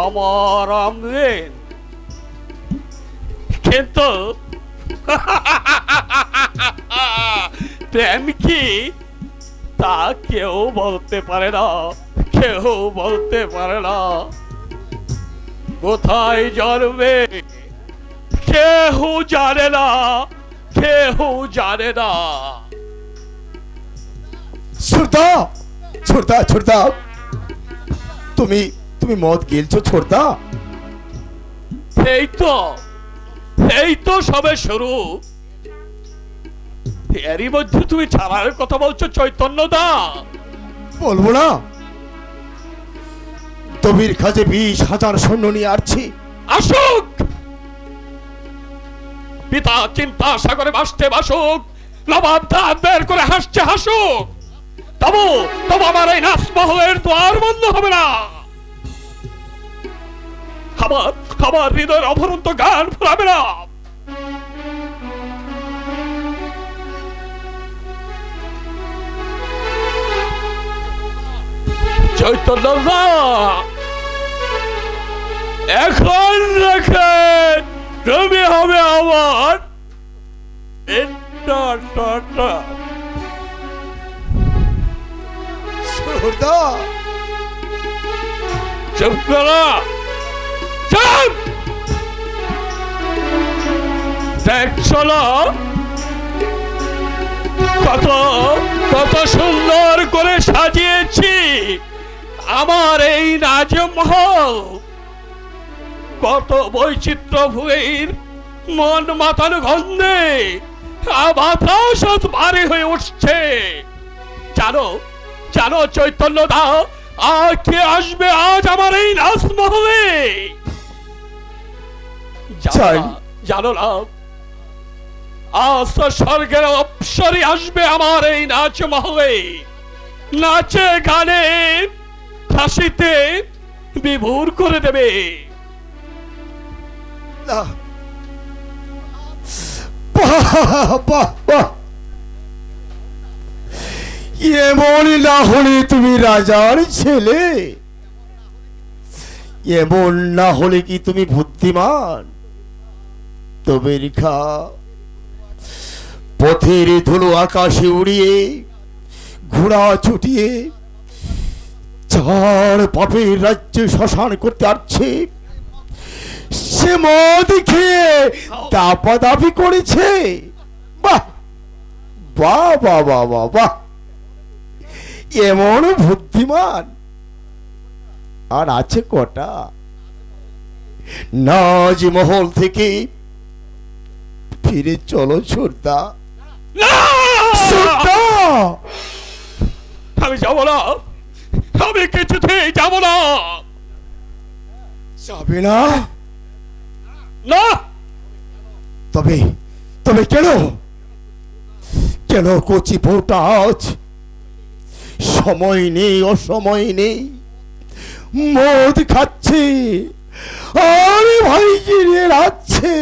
আমার আমদিন। কিন্তু প্রেম কি তা কেউ বলতে পারে না, কেউ বলতে পারে না। কোথায় জন্মে কেউ জানে না, কেউ জানে না। ছোড়দা, ছোড়দা, ছোড়দা, তুমি তুমি মদ গিলছো ছোড়দা? এই তো সবে শুরু, এরই মধ্যে তুমি ছাড়ার কথা বলছো চৈতন্য দা? বলবো না? তবির কাজে 20,000 সৈন্য নিয়ে আসছি। আসুক, পিতা চিন্তা সাগরে ভাসতে ভাসুক, নবাব দাঁত বের করে হাসছে হাসুক, তবু তবু আমার এই নাচমহলের দ্বার বন্ধ হবে না। আমার আমার হৃদয়ের অভরন্ত গান ফুরাবে না। চৈতন্য দা, এখন দেখেন তুমি হবে আমার entertainer। সুরদা, চুপ করো, চুপ! দেখছো না কত কত সুন্দর করে সাজিয়েছি আমার এই নাজমহল, কত বৈচিত্র্য ভুঁইর মন মাতানো গন্ধে বাতাস ভারী হয়ে উঠছে। জানো জানো চৈতন্য দা, আর কে আসবে আজ আমার এই নাচমহলে? জানো না, আজ তো স্বর্গের অপ্সরী আসবে আমার এই নাচমহলে, নাচে গানে হাসিতে বিভোর করে দেবে। না, বাহ বাহ বাহ, এমন না হলে তুমি রাজার ছেলে, এমন না হলে কি তুমি বুদ্ধিমান? তবে রেখা পথের ধুলো আকাশে উড়িয়ে ঘোড়া ছুটিয়ে চার পাপের রাজ্য শ্মশান করতে আসছে, সে মদ খেয়ে দাপাদাপি করেছে। বাহ বাহ বাহ বাহ বাহ বাহ, এমন বুদ্ধিমান আর আছে কটা? নাজমহল থেকে ফিরে চলো ছোটদা। আমি যাব না, আমি কিছুতেই যাব না। যাবে না? না। তবে তবে কেন কেন কচি বউটা আজ সময় নেই, অসময় নেই, মদ খাচ্ছে আর ভাইকে নিয়ে নাচছে,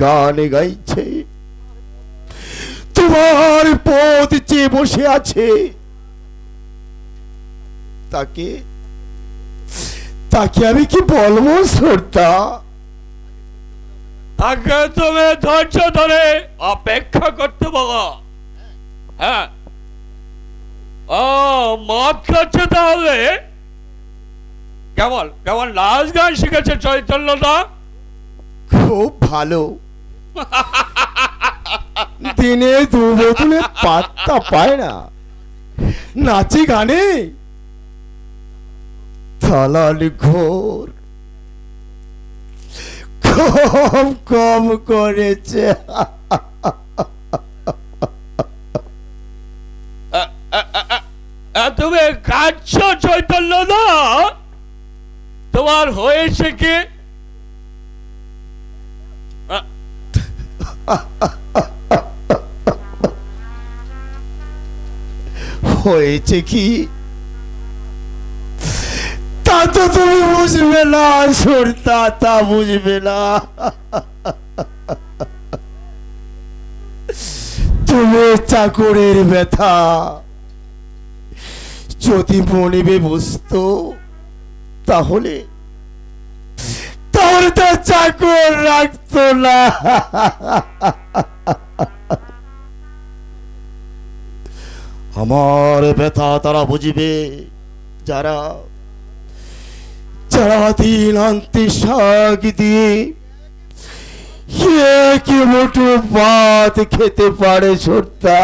গান গাইছে, তোমার পথ চেয়ে বসে আছে। তাকে তাকে আমি কি বলবো শ্রদ্ধা? তাকে তুমি ধৈর্য ধরে অপেক্ষা করতে বলো। হ্যাঁ, ও মদ খাচ্ছে তাহলে? কেমন কেমন নাচ গান শিখেছে চৈতন্যদা? খুব ভালো, দিনে 2 বোতলে পাত্তা পায় না, নাচে গানে থালার ঘোর কম কম করেছে। তুমি কাঁদছ চৈতন্যদা? তোমার হয়েছে কি? হয়েছে কি তা তো তুমি বুঝবে না সুরতা, তা বুঝবে না। তুমি চাকরের ব্যথা যদি মনিবে বুঝতো, তাহলে তাহলে তো চাকর রাখতো না। আমার ব্যথা তারা বুঝিবে যারা যারা দিন আনতে শাক দিয়ে কি মুঠো ভাত খেতে পারে ছোট্টা।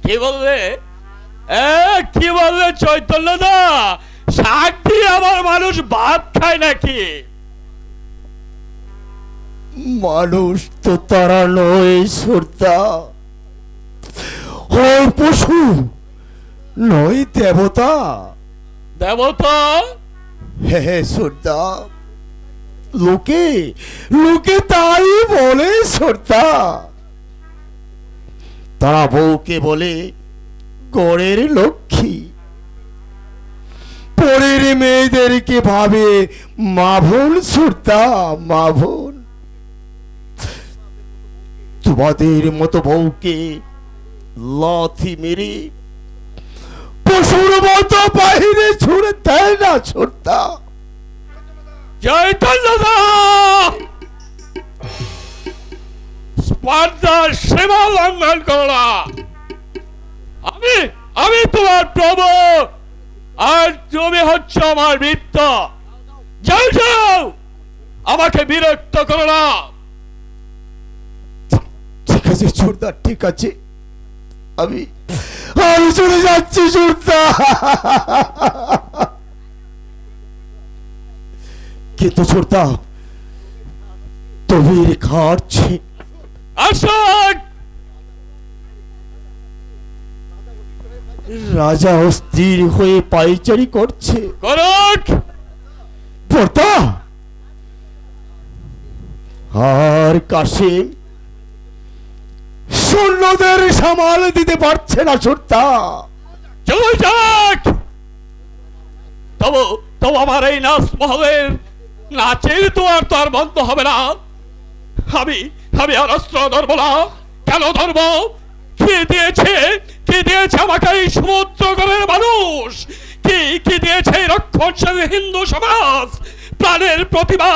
কি বললে? কি বললে চৈতন্যদা? শাক দিয়ে আমার মানুষ ভাত খায় নাকি? মানুষ তো তারা নয় শ্রদ্ধা, হয় পশু নয় দেবতা। দেবতা? হে শ্রদ্ধা, লোকে লোকে তাই বলে শ্রদ্ধা। তারা বউকে বলে গড়ের লক্ষ্মী, পরের মেয়েদেরকে ভাবে মাভন শ্রদ্ধা, মাভন। তোমাদের মতো বউকে লাথি মেরে পশুর মতো বাহিরে ছুড়ে দেয় না শ্রদ্ধা। চৈতন্য দা! স্পর্ধার সীমা লঙ্ঘন করো না। আমি আমি তোমার প্রভু, আর তুমি হচ্ছে আমার মিত্র। যাও যাও, আমাকে বিরক্ত করো না। ঠিক আছে শ্রদ্ধা, ঠিক আছে, আমি আমি চলে যাচ্ছি শ্রদ্ধা। কিন্তু শ্রদ্ধা, তুমি খাচ্ছে আসুন। রাজা অস্থির হয়ে পাইচারি করছে। করুক। পর্দা আর কাশিম সৈন্যদের সামাল দিতে পারছে না শ্রদ্ধা। চলে যাক। তবু তবু আমার এই নাচ মহলের নাচের তো আর বন্ধ হবে না। আমি আমি আর অস্ত্র ধরবো না। কেন ধরবো? কে দিয়েছে আমাকে এই সমুদ্রগড়ের মানুষ? কি দিয়েছে এই রক্ষণশীল হিন্দু সমাজ? প্রাণের প্রতিভা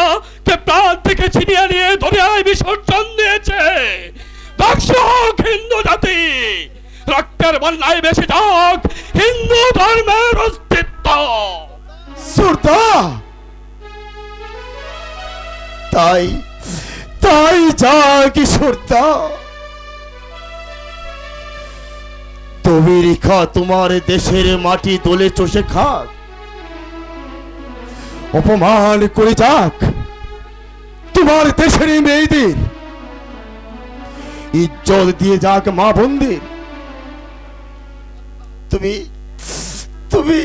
কে প্রাণ থেকে ছিনিয়ে নিয়ে দরিয়ায় বিসর্জন দিয়েছে। ধ্বংস হোক হিন্দু জাতি, রক্তের বন্যায় বেশি যাক হিন্দু ধর্মের অস্তিত্ব। শ্রদ্ধা, তাই তাই যা কি শ্রদ্ধা, তুমি রেখা তোমার দেশের মাটি দোলে চষে খাক, অপমান করে যাক তোমার দেশের মেয়েদের, ইজ্জত দিয়ে যাক মা বোনদের। তুমি তুমি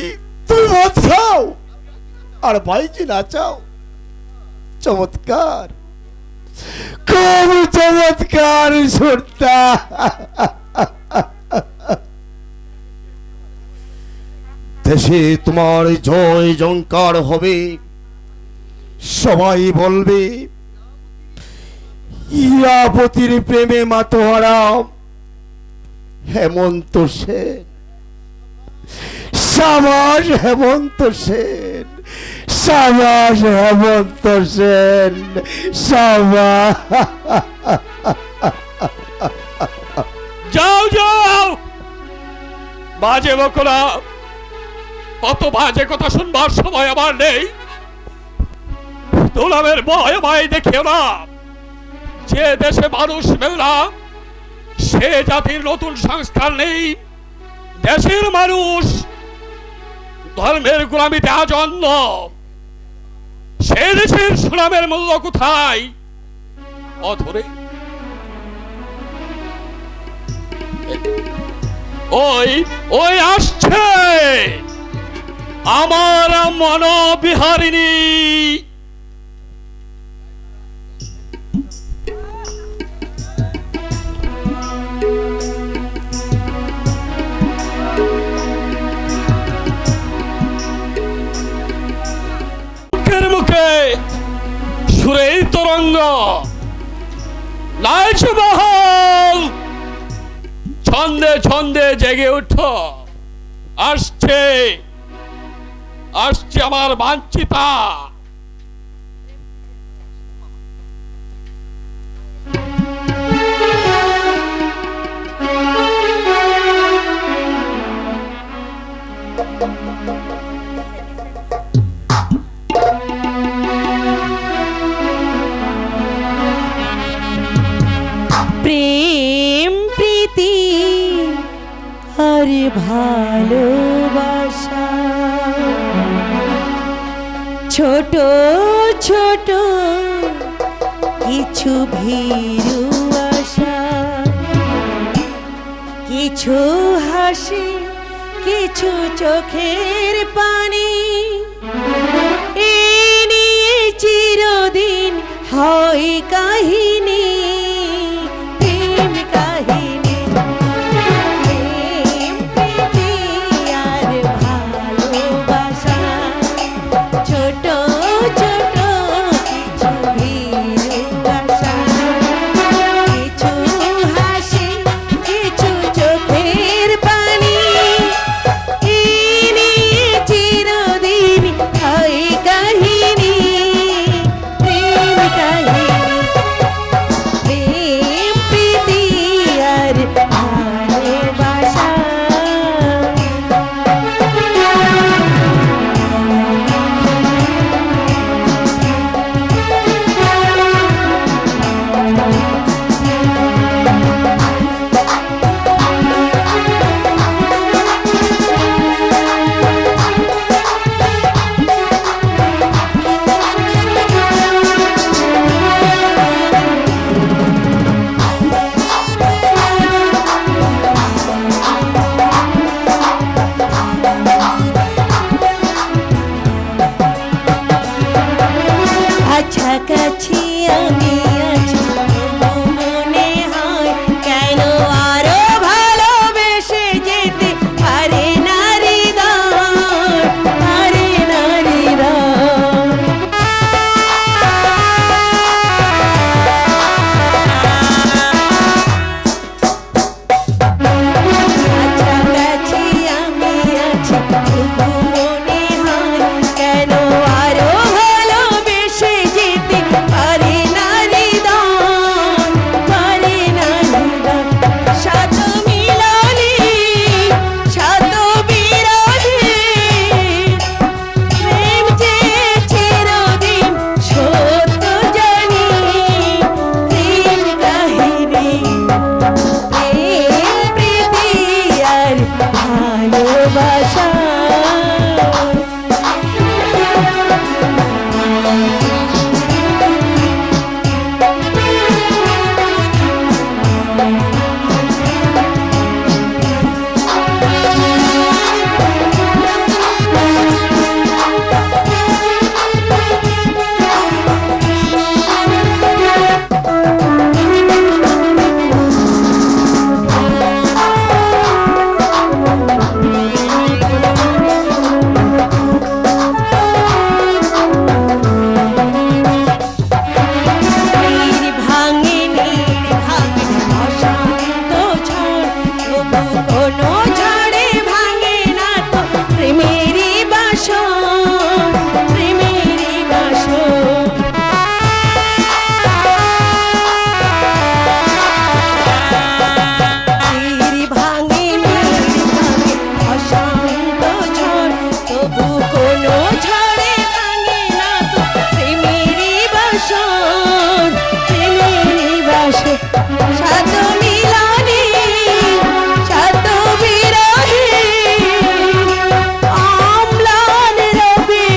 তুমি মদ খাও আর বাইজি নাচাও। চমৎকার, খুব চমৎকার শ্রদ্ধা। দেশে তোমার জয় জঙ্কার হবে, সবাই বলবে ইরাবতীর প্রেমে মাতোহারা হেমন্ত সেন। সাবাস হেমন্ত সেন, সাবাস হেমন্ত সেন, সাবাস। যাও যাও, বাজে বকো না। কত বাজে কথা শুনবার সময় আমার নেই। গোলামের ভয় ভয় দেখিও না। যে দেশে মানুষ মেলে না, সে জাতির নতুন সংস্কার নেই। দেশের মানুষ ধর্মের গোলামিতে আজন্ম। সে দেশের সুনামের মূল্য কোথায়? অধরে ওই ওই আসছে আমার মনোবিহারিণী। মুখের মুখে সুরেই তরঙ্গ, নাচ মহল ছন্দে ছন্দে জেগে উঠো। আসছে আসছে আমার বাঞ্ছিতা। প্রেম প্রীতি আর ভালোবাসা, ছোট ছোট কিছু কিছু ভীরু আশা, কিছু হাসি, কিছু চোখের পানি, এই নিয়ে চিরদিন হয় কাহিনী, প্রেম কাহিনী, প্রেম প্রীতি আর ভালোবাসা, ছোট ছোট কিছু ভীরু আশা, কিছু হাসি, কিছু চোখের পানি, এই নিয়ে চিরদিন হয় কাহিনী, প্রেম কাহিনী, প্রেম প্রীতি আর ভালোবাসা। কাছাকাছি আমি আছি, তবু মনে হয় কেন আরো ভালোবেসে যেতে পারে না হৃদয়, পারে না হৃদয়। কাছাকাছি আমি আছি, তবু মনে হয় কেন আরো ভালোবেসে যেতে পারে না হৃদয়, পারে না হৃদয়। শত মিলনে শত বিরোধে, প্রেম যে চিরদিন সত্য জানি, প্রেম কাহিনী, প্রেম প্রীতি আর ভালোবাসা। নীড় ভাঙে অশান্ত ঝড়, তবু কোনো ঝড়ে ভাঙে না তো প্রেমেরই বাসর, প্রেমেরই বাসর। নীড় ভাঙে অশান্ত ঝড়, তবু কোনো ঝড়ে ভাঙে না তো প্রেমেরই বাসর, প্রেমেরই বাসর। শত মিলনে শত বিরহে, অম্লান রবে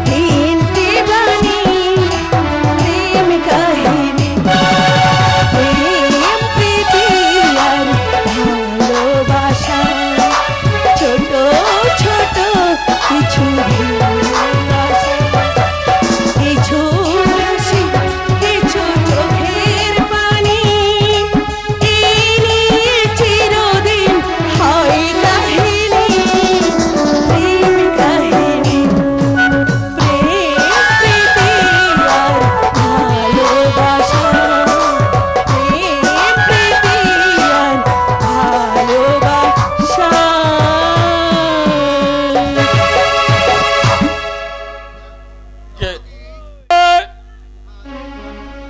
তিনটি বাণী, প্রেম কাহিনী, প্রেম প্রীতি আর ভালোবাসা, ছোট ছোট কিছু ভালোবাসা, কিছু হাসি, কিছু চোখের পানি, এই নিয়ে চিরদিন হয় কাহিনী, প্রেম কাহিনী, প্রেম প্রীতি আর ভালোবাসা, প্রেম প্রীতি আর ভালোবাসা।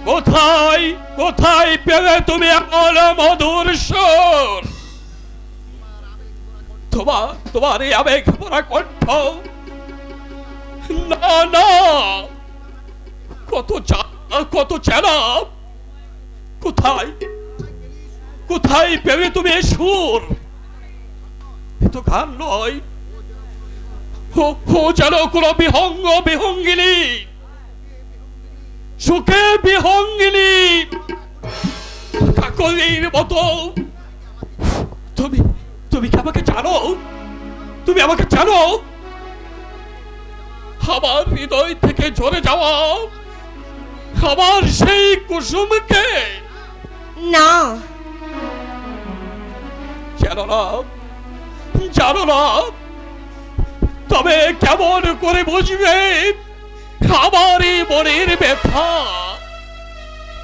কোথায় কোথায় পেলে তুমি এমন মধুর সুর? তোমার এই আবেগ ভরা কণ্ঠ, না না, কত চেনা, কোথায় কোথায় পেলে তুমি এই সুর? এ তো গান নয়, ও যেন কোন বিহঙ্গ বিহঙ্গিনী, সুখে বিহঙ্গিনী। কাকলির মতো। তুমি তুমি কি আমাকে জানো? তুমি আমাকে জানো? আমার হৃদয় থেকে ঝরে যাওয়া আমার সেই কুসুমকে না, জানো না, জানো না। তবে কেমন করে বুঝবে আমার এই মনের ব্যথা?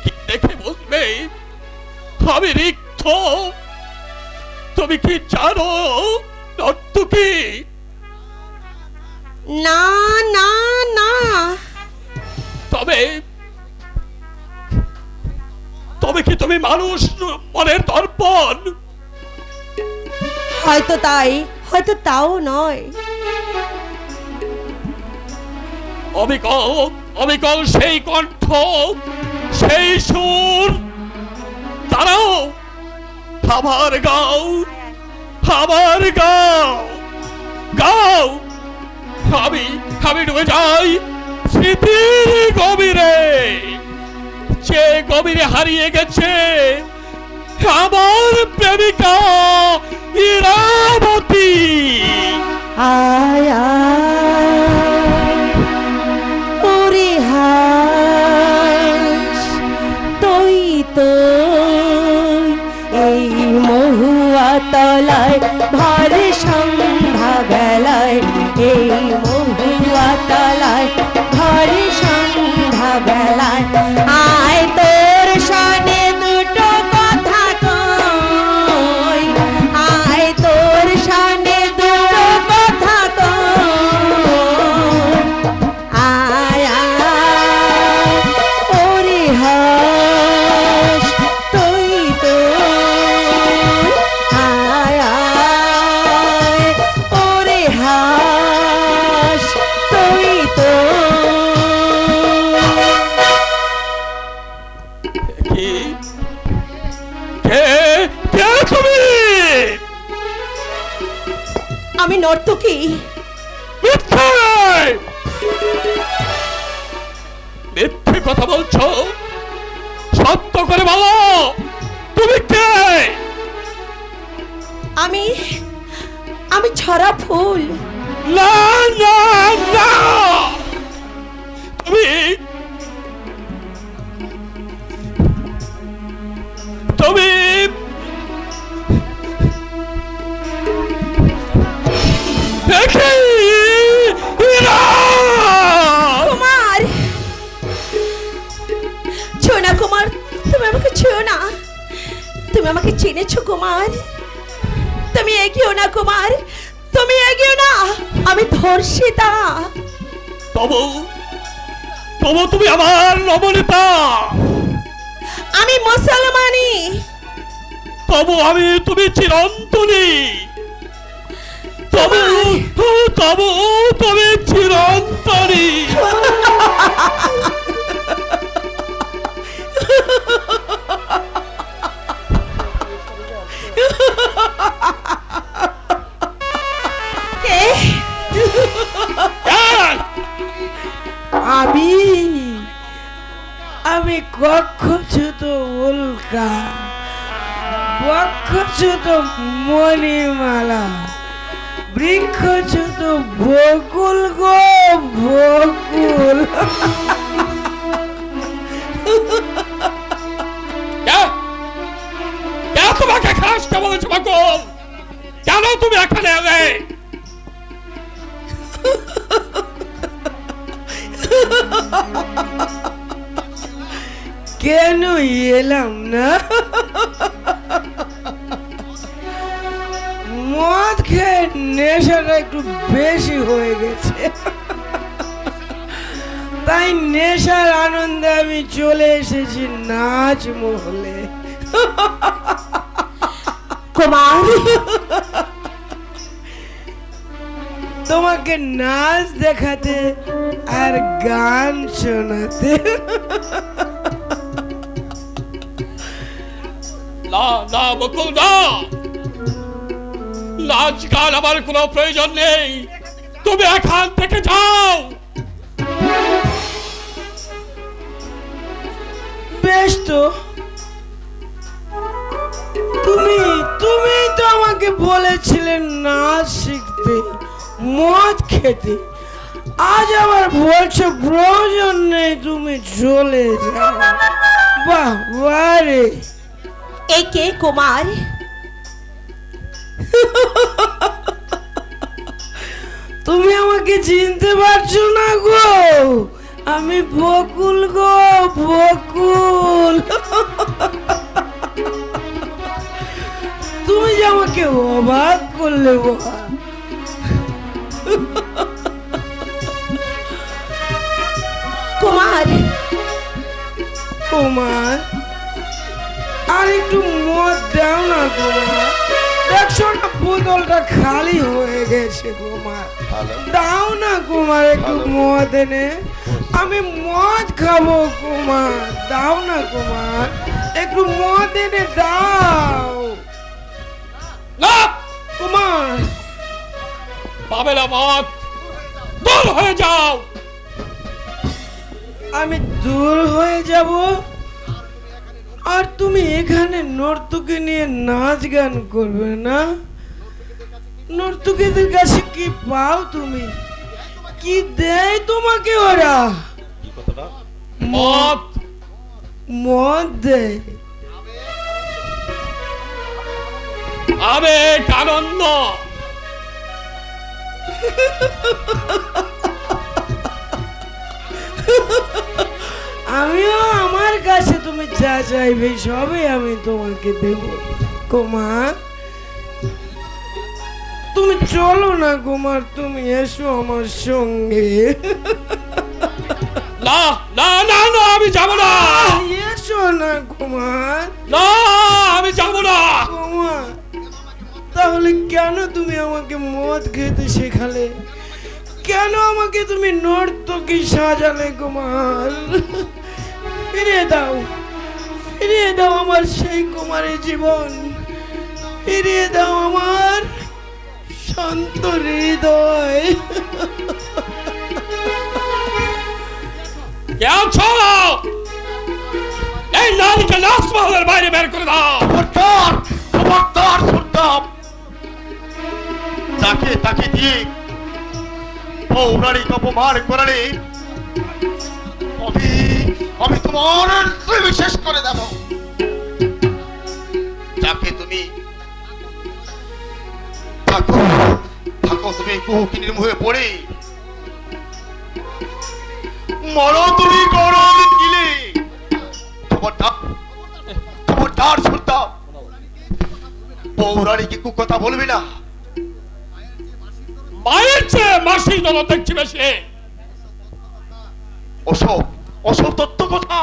কি দেখে বুঝবে আমি রিক্ত? তুমি কি জানো নর্তকী? না, না, না। তবে তবে কি তুমি মানুষ মনের দর্পণ? হয়তো তাই, হয়তো তাও নয়। অবিকল অবিকল সেই কণ্ঠ, সেই সুর। দাঁড়াও, আবার গাও, আবার গাও, গাও। আমি ডুবে যাই স্মৃতির গভীরে, যে গভীরে হারিয়ে গেছে আমার প্রেমিকা ইরাবতী। আয় আয় ওরে হাস, তুই তো এই মহুয়া তলায় ভর সন্ধ্যা বেলায়, এই মহুয়া তলায় ভর সন্ধ্যা বেলায়। আয় তোর সনে দুটো কথা কই, আয় তোর সনে দুটো কথা কই। আয় আয় ওরে হাস, তুই তো আয় আয় ওরে হাস, তুই তো। কি? কে? কে তুমি? আমি নর্তকী। মিথ্যে! মিথ্যে কথা বলছো? সত্য করে বলো, তুমি কে? আমি আমি ছড়া ফুল। না না না, তুমি তুমি দেখি কুমার, ছুঁয়ো না কুমার, তুমি আমাকে ছুঁয়ো না। তুমি আমাকে চিনেছো কুমার, তুমি এগিয়েও না কুমার, তুমি এগিয়েও না। আমি ধর্ষিতা। তবু তবু তুমি আমার নবনীতা। আমি মুসলমানি। তবু তুমি চিরন্তনী। তবু তবু তুমি চিরন্তনী। কে? আমি কক্ষচ্যুত উল্কা, বক্ষচ্যুত মণিমালা, বৃক্ষচ্যুত বকুল গো বকুল। তোমাকে খাস বলেছে বকুল? কেন তুমি এখানে এলে? কেন এলাম না? মদ খেয়ে নেশাটা একটু বেশি হয়ে গেছে, তাই নেশার আনন্দে আমি চলে এসেছি নাচ মহলে। কুমার, তোমাকে নাচ দেখাতে আর গান শোনাতে। না না বকুল, না, নাচ গান আমার কোনো প্রয়োজন নেই। তুমি এখান থেকে যাও। বেশ তো, তুমি তুমি তো আমাকে বলেছিলে নাচ শিখতে, মদ খেতে, আজ আবার বলছো প্রয়োজন নেই, তুমি চলে যাও। বাহ বারে, এই কে কুমার? তুমি আমাকে চিনতে পারছো না গো? আমি বকুল গো, বকুল। তুমি যে আমাকে অবাক করলে বাবা। কুমার, কুমার, আর একটু মদ দাও না কুমার। দেখছো না বোতলটা খালি হয়ে গেছে কুমার। দাও না কুমার একটু মদ এনে, আমি মদ খাবো কুমার। দাও না কুমার, একটু মদ এনে দাও না কুমার। পাবে না মদ, দূর হয়ে যাও। আমি দূর হয়ে যাব, আর তুমি এখানে নর্তকী নিয়ে নাচ গান করবে না? নর্তকীদের কাছে কি পাও তুমি? কি দেয় তোমাকে ওরা? মদ। মদ দেয়। আবেগ, আনন্দ। আমিও আমার কাছে তুমি যা চাইবে সবই আমি তোমাকে দেব কুমার। তুমি চলো না কুমার, তুমি এসো আমার সঙ্গে। না না না না, আমি যাব না। এসো না কুমার। না, আমি যাব না। কুমার, তাহলে কেন তুমি আমাকে মদ খেতে শেখালে? কেন আমাকে তুমি নর্তকী সাজালে কুমার? ফিরিয়ে দাও, ফিরিয়ে দাও আমার সেই কুমারের জীবন, ফিরিয়ে দাও আমার শান্ত হৃদয়। কে আছো? এই নারীকে নাচমহলের বাইরে বের করে দাও। খবরদার, খবরদার সর্দার। তাকে তাকে দিয়ে পৌরাণিক অপমান করালে আমি আমি তোমার বিশেষ করে দেব। যাকে তুমি থাকো থাকো, তুমি কুকিনীর মুখে পড়ে মরো তুমি গরম গিলে। খবরদার, খবরদার সর্দার, পৌরাণিক কথা বলবি না। মায়ের চেয়ে মাসির দল দেখছি বেশি। অসব অসব তত্ত্ব কথা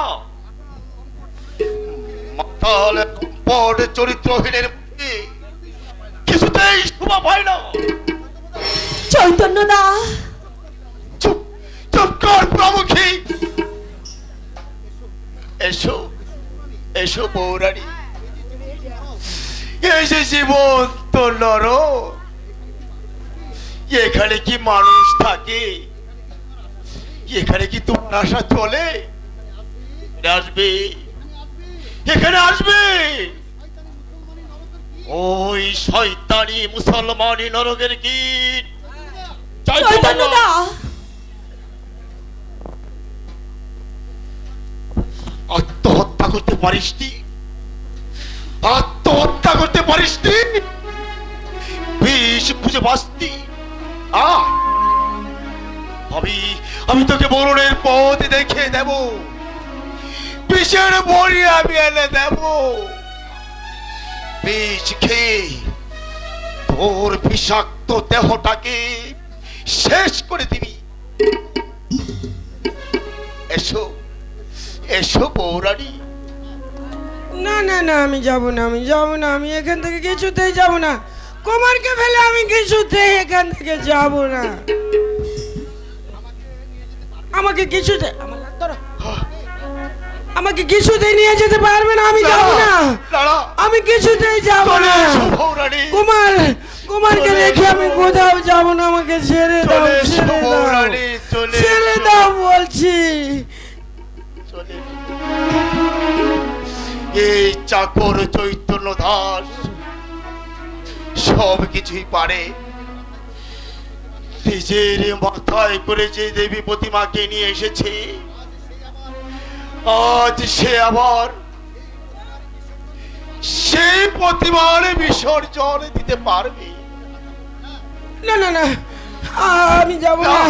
মাতাল পড চরিত্রহীনের মধ্যে কিছুতেই শোভা পায় না। চৈতন্য দা, চুপ চুপ কর প্রমুখী। এসো এসো পৌরাণী, এসে জীবন্ত নর। এখানে কি মানুষ থাকে? এখানে কি তোমার আশা চলে? আসবে, এখানে আসবে ওই শয়তানি মুসলমানি নরকের গীত। চৈতন্য দা, আত্মহত্যা করতে পারিসনি? আত্মহত্যা করতে পারিসনি? বিষ খুঁজে বাঁচতি? আমি আমি তোকে মরণের পথ দেখে দেব, বিষের বড়ি আমি এনে দেব। বিষ খেয়ে তোর বিষাক্ত দেহটাকে শেষ করে দিবি। এসো এসো পৌরাণী। না না না, আমি যাব না, আমি যাব না, আমি এখান থেকে কিছুতেই যাব না। কুমারকে ফেলে আমি কিছুতেই এখান থেকে যাব না। আমাকে কিছুতে আমাকে কিছুতেই নিয়ে যেতে পারবে না, আমি যাব না, আমি কিছুতেই যাব না। কুমার, কুমারকে রেখে আমি কোথাও যাব না, আমাকে ছেড়ে দাও, ছেড়ে দাও, ছেড়ে দাও বলছি। এই চাকর চৈতন্য দাস সব কিছুই পারে। নিজের মাথায় করে যে দেবী প্রতিমাকে নিয়ে এসেছে, আজ সে আবার সেই প্রতিমার বিসর্জন দিতে পারবে। না না না, আমি যাব না।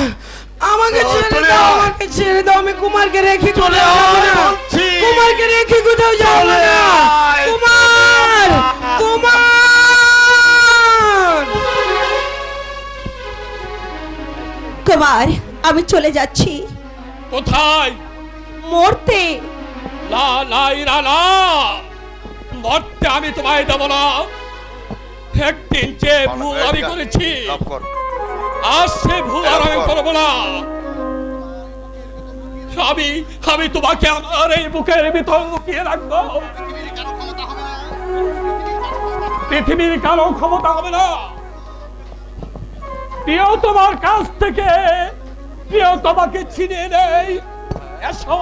আমাকে ছেড়ে চলে দাও, আয়। আমাকে ছেড়ে দাও। আমি কুমারকে রেখে চলে কোথাও যাব আয় না। বলছি। কুমারকে রেখে কোথাও যাব চলে না। আয়। কুমার, কুমার। কুমার, আমি চলে যাচ্ছি কোথায়? মরতে। না না ইরা না, মরতে আমি তোমায় দেব না। একদিন যে ভুল আমি করেছি, আজ সে ভুল আর আমি করবো না। আমি তোমাকে আমার এই বুকের ভিতর লুকিয়ে রাখবো। পৃথিবীর কারো ক্ষমতা হবে না প্রিয় তোমার কাছ থেকে প্রিয় তোমাকে ছিনিয়ে নেই। এসো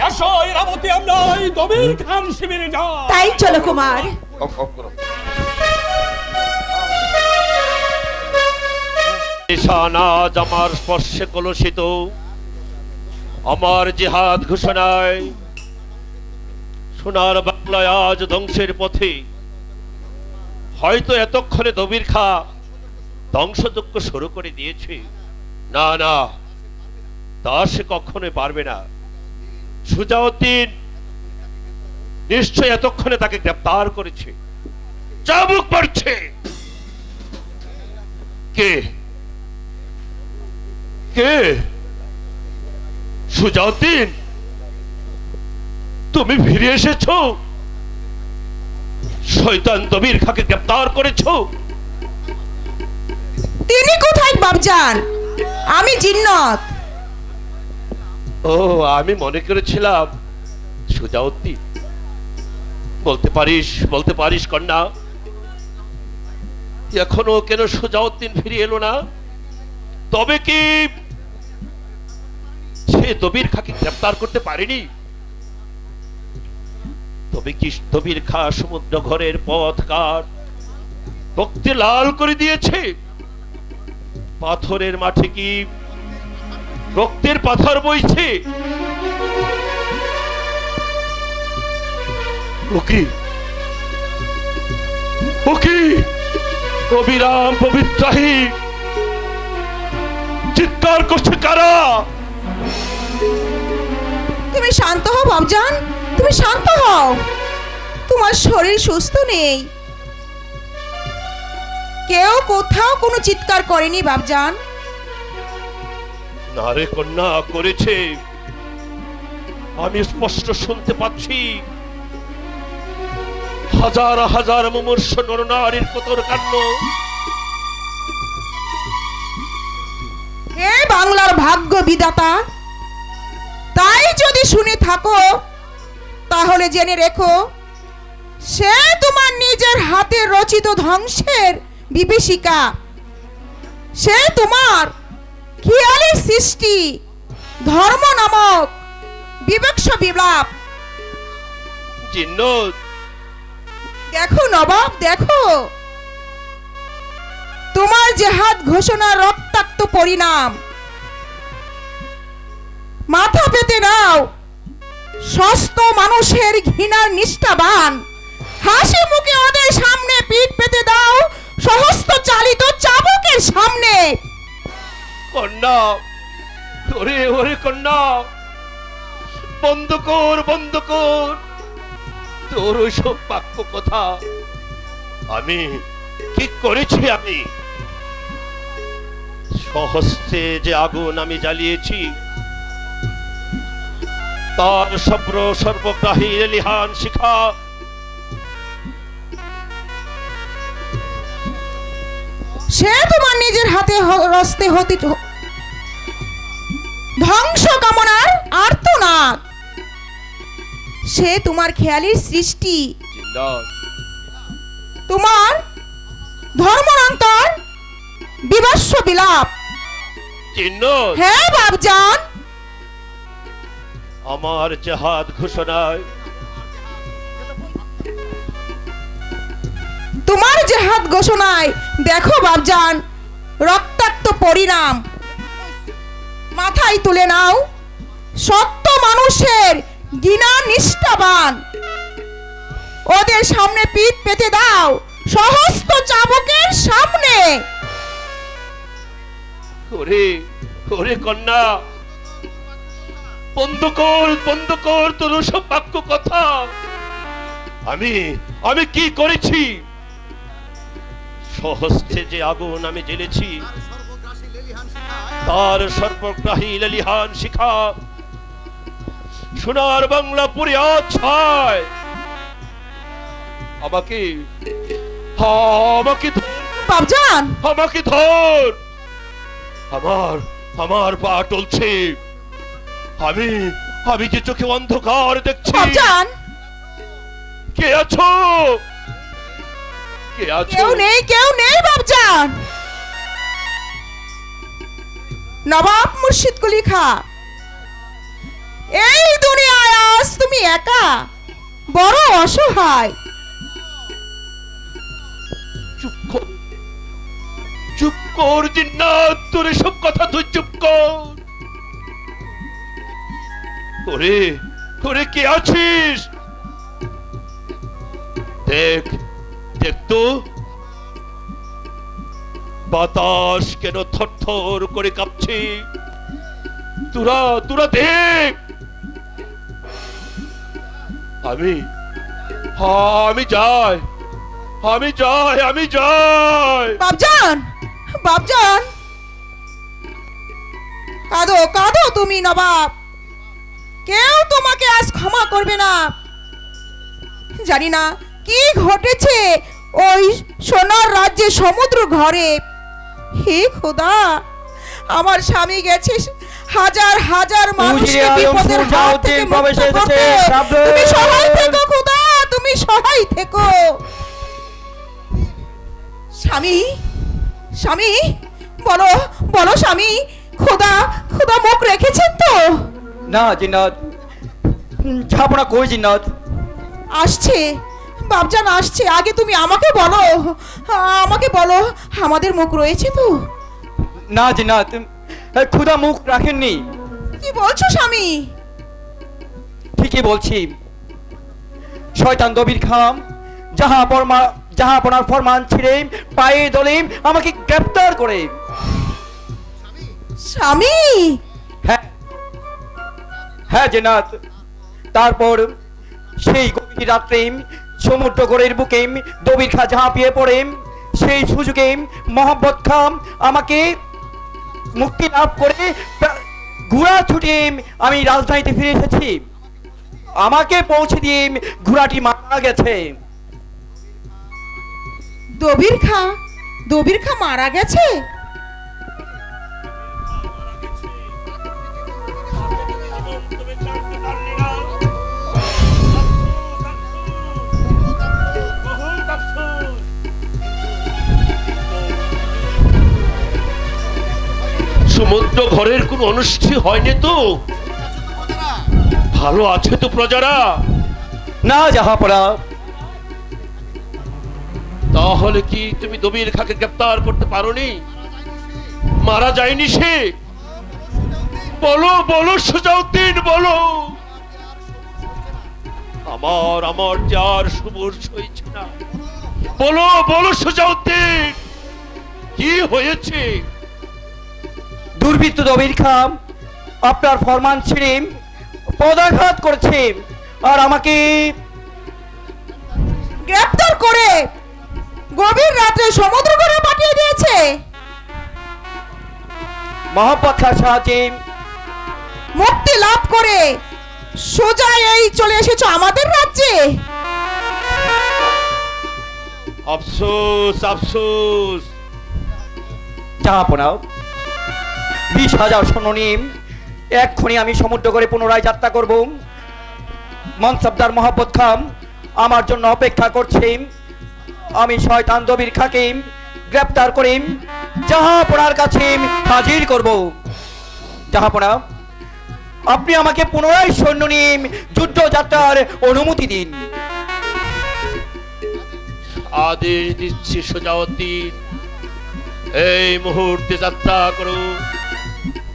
এসো ইরাবতী, আমরা ওই দবির খান শিবিরে যাই। তাই চলো কুমার। নিশানাজ আমার স্পর্শে কলুষিত, আমার জিহাদ ঘোষণায় সোনার বাংলায় আজ ধ্বংসের পথে। হয়তো এতক্ষণে দবির খা ধ্বংসযজ্ঞ শুরু করে দিয়েছে। না না, তা সে কখনোই পারবে না। সুজাউদ্দিন নিশ্চয় এতক্ষণে তাকে গ্রেপ্তার করেছে, চাবুক পড়ছে। কে কে? সুজাউদ্দিন, তুমি ফিরে এসেছো? শয়তান দবির খাকে গ্রেপ্তার করেছো? তিনি কোথায় বাবজান? আমি জিন্নত। ও, আমি মনে করেছিলাম সুজাউদ্দিন। বলতে পারিস কন্যা, এখনো কেন সুজাউদ্দিন ফিরে এলো না? তবে কি সে দবির খাকে গ্রেপ্তার করতে পারেনি? তবে কি দবির খা সমুদ্র ঘরের পথ কার রক্তে লাল করে দিয়েছে? পাথরের মাঠে কি রক্তের পাথর বইছে? অবিরাম পবিত্রাহী চিৎকার করছে কারা? তুমি শান্ত হও বাবজান, তুমি শান্ত হও। তোমার শরীর সুস্থ নেই। কেউ কোথাও কোনো চিৎকার করেনি বাবজান। না রে কন্যা, করেছে। আমি স্পষ্ট শুনতে পাচ্ছি হাজার হাজার মুমূর্ষ নরনারীর কতর কান্ড। হে বাংলার ভাগ্য বিধাতা, তাই যদি শুনে থাকো তাহলে জেনে রেখো, সে তোমার নিজের হাতে রচিত ধ্বংসের বিভীষিকা। সে তোমার খেয়ালি সৃষ্টি ধর্ম নামক বিবক্ষ বিলাপ। জিন্নত, দেখো নবাব, দেখো তোমার জেহাদ ঘোষণা রক্তাক্ত পরিণাম। মাথা পেতে নাও, সস্ত মানুষের ঘৃণার নিষ্ঠাবান। হাসি মুখে ওদের সামনে পিঠ পেতে দাও, সহস্ত চালিত চাবুকের সামনে। কন্যা, ওরে কন্যা, বন্ধ কর তোর ওইসব বাক্য কথা। আমি কি করেছি? আমি সহস্তে যে আগুন আমি জ্বালিয়েছি, তার সর্বগ্রাহী লিহান শিখা সে তোমার নিজের হাতে রস্তে হতে ধ্বংস কামনার আর্তনাদ। সে তোমার খেয়ালির সৃষ্টি, তোমার ধর্মান্তর বিভৎস বিলাপ। হ্যাঁ বাবজান, আমার জেহাদ ঘোষণায় জেহাদ ঘোষণায় দেখো বাবজান রক্তাক্ত পরিণাম মাথায় তুলে নাও সত্য মানুষের ঘৃণা নিষ্ঠাবান ওদের সামনে পিঠ পেতে দাও সহস্ত চাবুকের সামনে ওরে ওরে কন্যা, বন্ধ কর তোর সব বাক্য কথা। আমি কি করেছি? সহস্তে যে আগুন আমি জ্বেলেছি, তার সর্বগ্রাহী লেলিহান শিখা সোনার বাংলা পুরে আছায়। আমাকে বাবজান আমাকে ধর, আমার পা টলছে। আমি যে চোখে অন্ধকার দেখছি। বাবজান কে আছো? কেউ নেই বাবজান। নবাব মুর্শিদ কুলি খা, এই দুনিয়ায় আজ তুমি একা, বড় অসহায়। চুপ কর জিন্নাত, তোর সব কথা তুই চুপ কর। ওরে কে আছিস? দেখ তো বাতাস কেন থরথর করে কাঁপছে। তোরা দেখ। আমি যাই। বাবজান কাঁদো তুমি নবাব, কেউ তোমাকে আজ ক্ষমা করবে না। জানি না কি ঘটেছে ওই সোনার রাজ্যে সমুদ্র ঘরে। হে খোদা, আমার স্বামী গেছে হাজার হাজার মানুষকে বিপদের হাত থেকে মুক্ত করতে। তুমি সহায় থেকো খোদা, তুমি সহায় থেকো। স্বামী বলো স্বামী, খোদা মুখ রেখেছেন তো? না জিন্নাত, ঝাপড়া কই জিন্নাত? আসছে বাবজান আসছে। আগে তুমি আমাকে বলো আমাদের মুখ রয়েছে তো? না জিন্নাত, খুদা মুখ রাখেননি। কি বলছো স্বামী? ঠিকই বলছি। শয়তান দবির খাম জাহাপনার ফরমান ছিঁড়ে পায়ে দলে আমাকে গ্রেফতার করে। স্বামী? হ্যাঁ জিন্নাত। তারপর সেই গভীর রাত্রে সমুদ্র গড়ের বুকে দবির খা ঝাঁপিয়ে পড়ে। সেই সুযোগে মোহাম্মদ খান আমাকে মুক্তি লাভ করে ঘোড়া ছুটে আমি রাজধানীতে ফিরে এসেছি। আমাকে পৌঁছে দিয়ে ঘোড়াটি মারা গেছে। দবির খা মারা গেছে? সমুদ্র ঘরের কোন অনুষ্ঠান হয়নি তো? ভালো আছে তো প্রজারা? না জাহাপনা। তাহলে কি তুমি দবির খাকে গ্রেফতার করতে পারোনি? মারা যায়নি সে? বলো সুজাউদ্দিন, বলো। আমার যার সুবর সইছে না। বলো সুজাউদ্দিন, কি হয়েছে? দুর্বৃত্ত দবির খান আপনার ফরমান ছিঁড়ে পদাঘাত করেছে আর আমাকে গ্রেফতার করে গভীর রাতে সমুদ্র করে পাঠিয়ে দিয়েছে। মোহাম্মদ খান সাহায্যে মুক্তি লাভ করে সোজা এই চলে এসেছো আমাদের রাজ্যে। আফসোস। জাহাপনা, 20,000 সৈন্য নিয়ে এক্ষুনি আমি সমুদ্র করে পুনরায় যাত্রা করব। মনসবদার মোহাম্মদ খান আমার জন্য অপেক্ষা করছেন। আমি শয়তান দবির খাকে গ্রেফতার করে জাহাপনার কাছে হাজির করব। জাহাপনা, আপনি আমাকে পুনরায় সৈন্য নিয়ে যুদ্ধ যাত্রার অনুমতি দিন। আদেশ দিচ্ছি সোজাউদ্দিন, এই মুহূর্তে যাত্রা করো,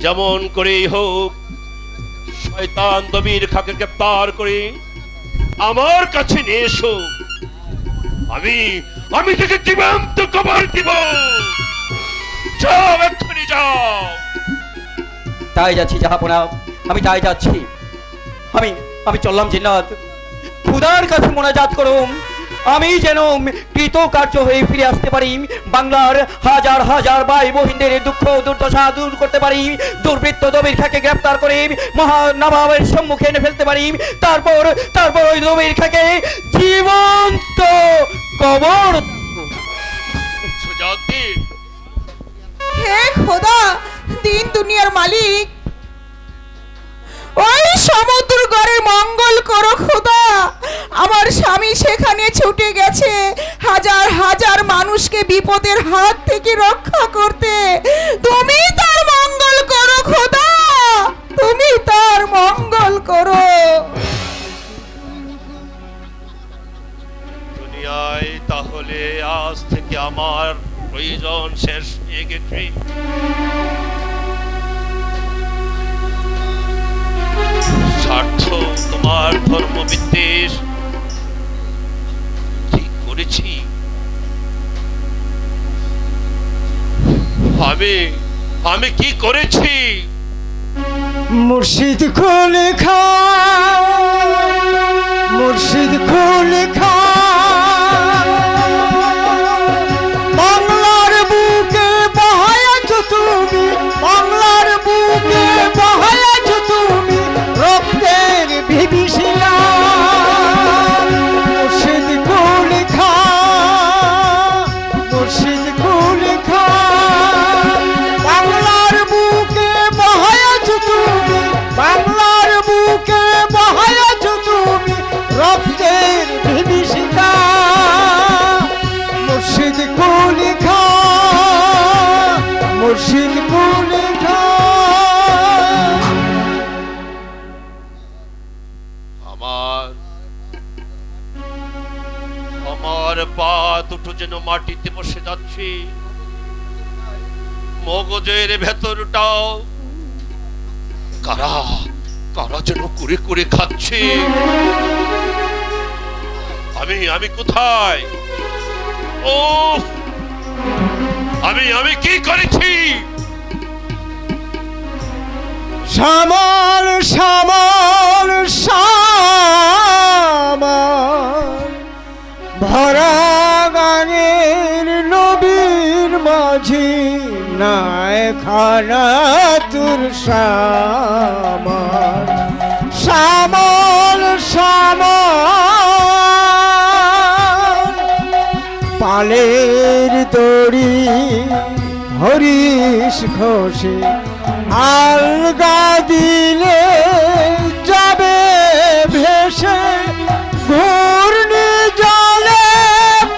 যেমন করেই হোক শয়তান দবির খাকে গ্রেপ্তার করে আমার কাছে নিয়ে এসো। আমি তাকে জীবন্ত কবর দিব। যাও, এক্ষুনি যাও। তাই যাচ্ছি জাহাপনা, আমি তাই যাচ্ছি। আমি চললাম জিন্নাত। খুদার কাছে মোনাজাত করুম, আমি যেন কৃতকার্য হয়ে ফিরে আসতে পারি, বাংলার হাজার হাজার ভাই বহিনদের দুঃখ দুর্দশা দূর করতে পারি, দুর্বৃত্ত দবির খাকে গ্রেপ্তার করে মহানবাবের সম্মুখে এনে ফেলতে পারি, তারপর ওই দবির খাকে জীবন্ত কবর। সুজাউদ্দিন, হে খোদা, দিন দুনিয়ার মালিক, ওই সমুদ্র গড়ের মঙ্গল করো খোদা। আমার স্বামী সেখানে ছুটে গেছে হাজার হাজার মানুষকে বিপদের হাত থেকে রক্ষা করতে। তুমি তার মঙ্গল করো খোদা, তুমি তার মঙ্গল করো। দুনিয়ায় তাহলে আজ থেকে আমার প্রয়োজন শেষ হয়ে গেছে। স্বার্থ, তোমার ধর্মবিদ্বেষ কি করেছি আমি কি করেছি? মুর্শিদ খুলে খা, মুর্শিদ খুলে খা, বাংলার বুকে বহায়াছ তুমি, বাংলার বুকে বহায়াছ তুমি রক্তের বিভীষিকা। মুর্শিদ খুলে খা, মুর্শিদ খুলে খা, বাংলার বুকে বহায়াছ তুমি, বাংলার বুকে বহায়াছ তুমি রক্তের বিভীষিকা। মুর্শিদ খুলে খা, মুর্শিদ খুলে খা। আমার পা দুটো যেন মাটিতে বসে যাচ্ছে, মগজের ভেতরটাও কারা কারা যেন কুরে কুরে খাচ্ছে। আমি কোথায়? ও আমি কি করেছি? শ্যামল শ্যামল শ্যামল ভরা গানের নবীর মাঝি নাই খানা তোর শ্যামল শ্যামল শ্যামল পালের দড়ি হরিশ ঘোষে আলগা দিলে যাবে ভেসে ঘূর্ণি জলে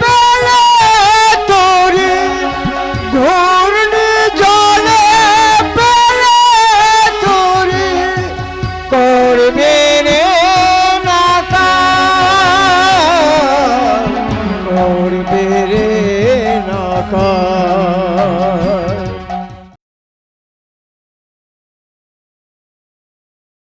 পেলে তোরে, ঘূর্ণি জলে পেলে তোরে করবে রে নাকা, করবে রে নাকা।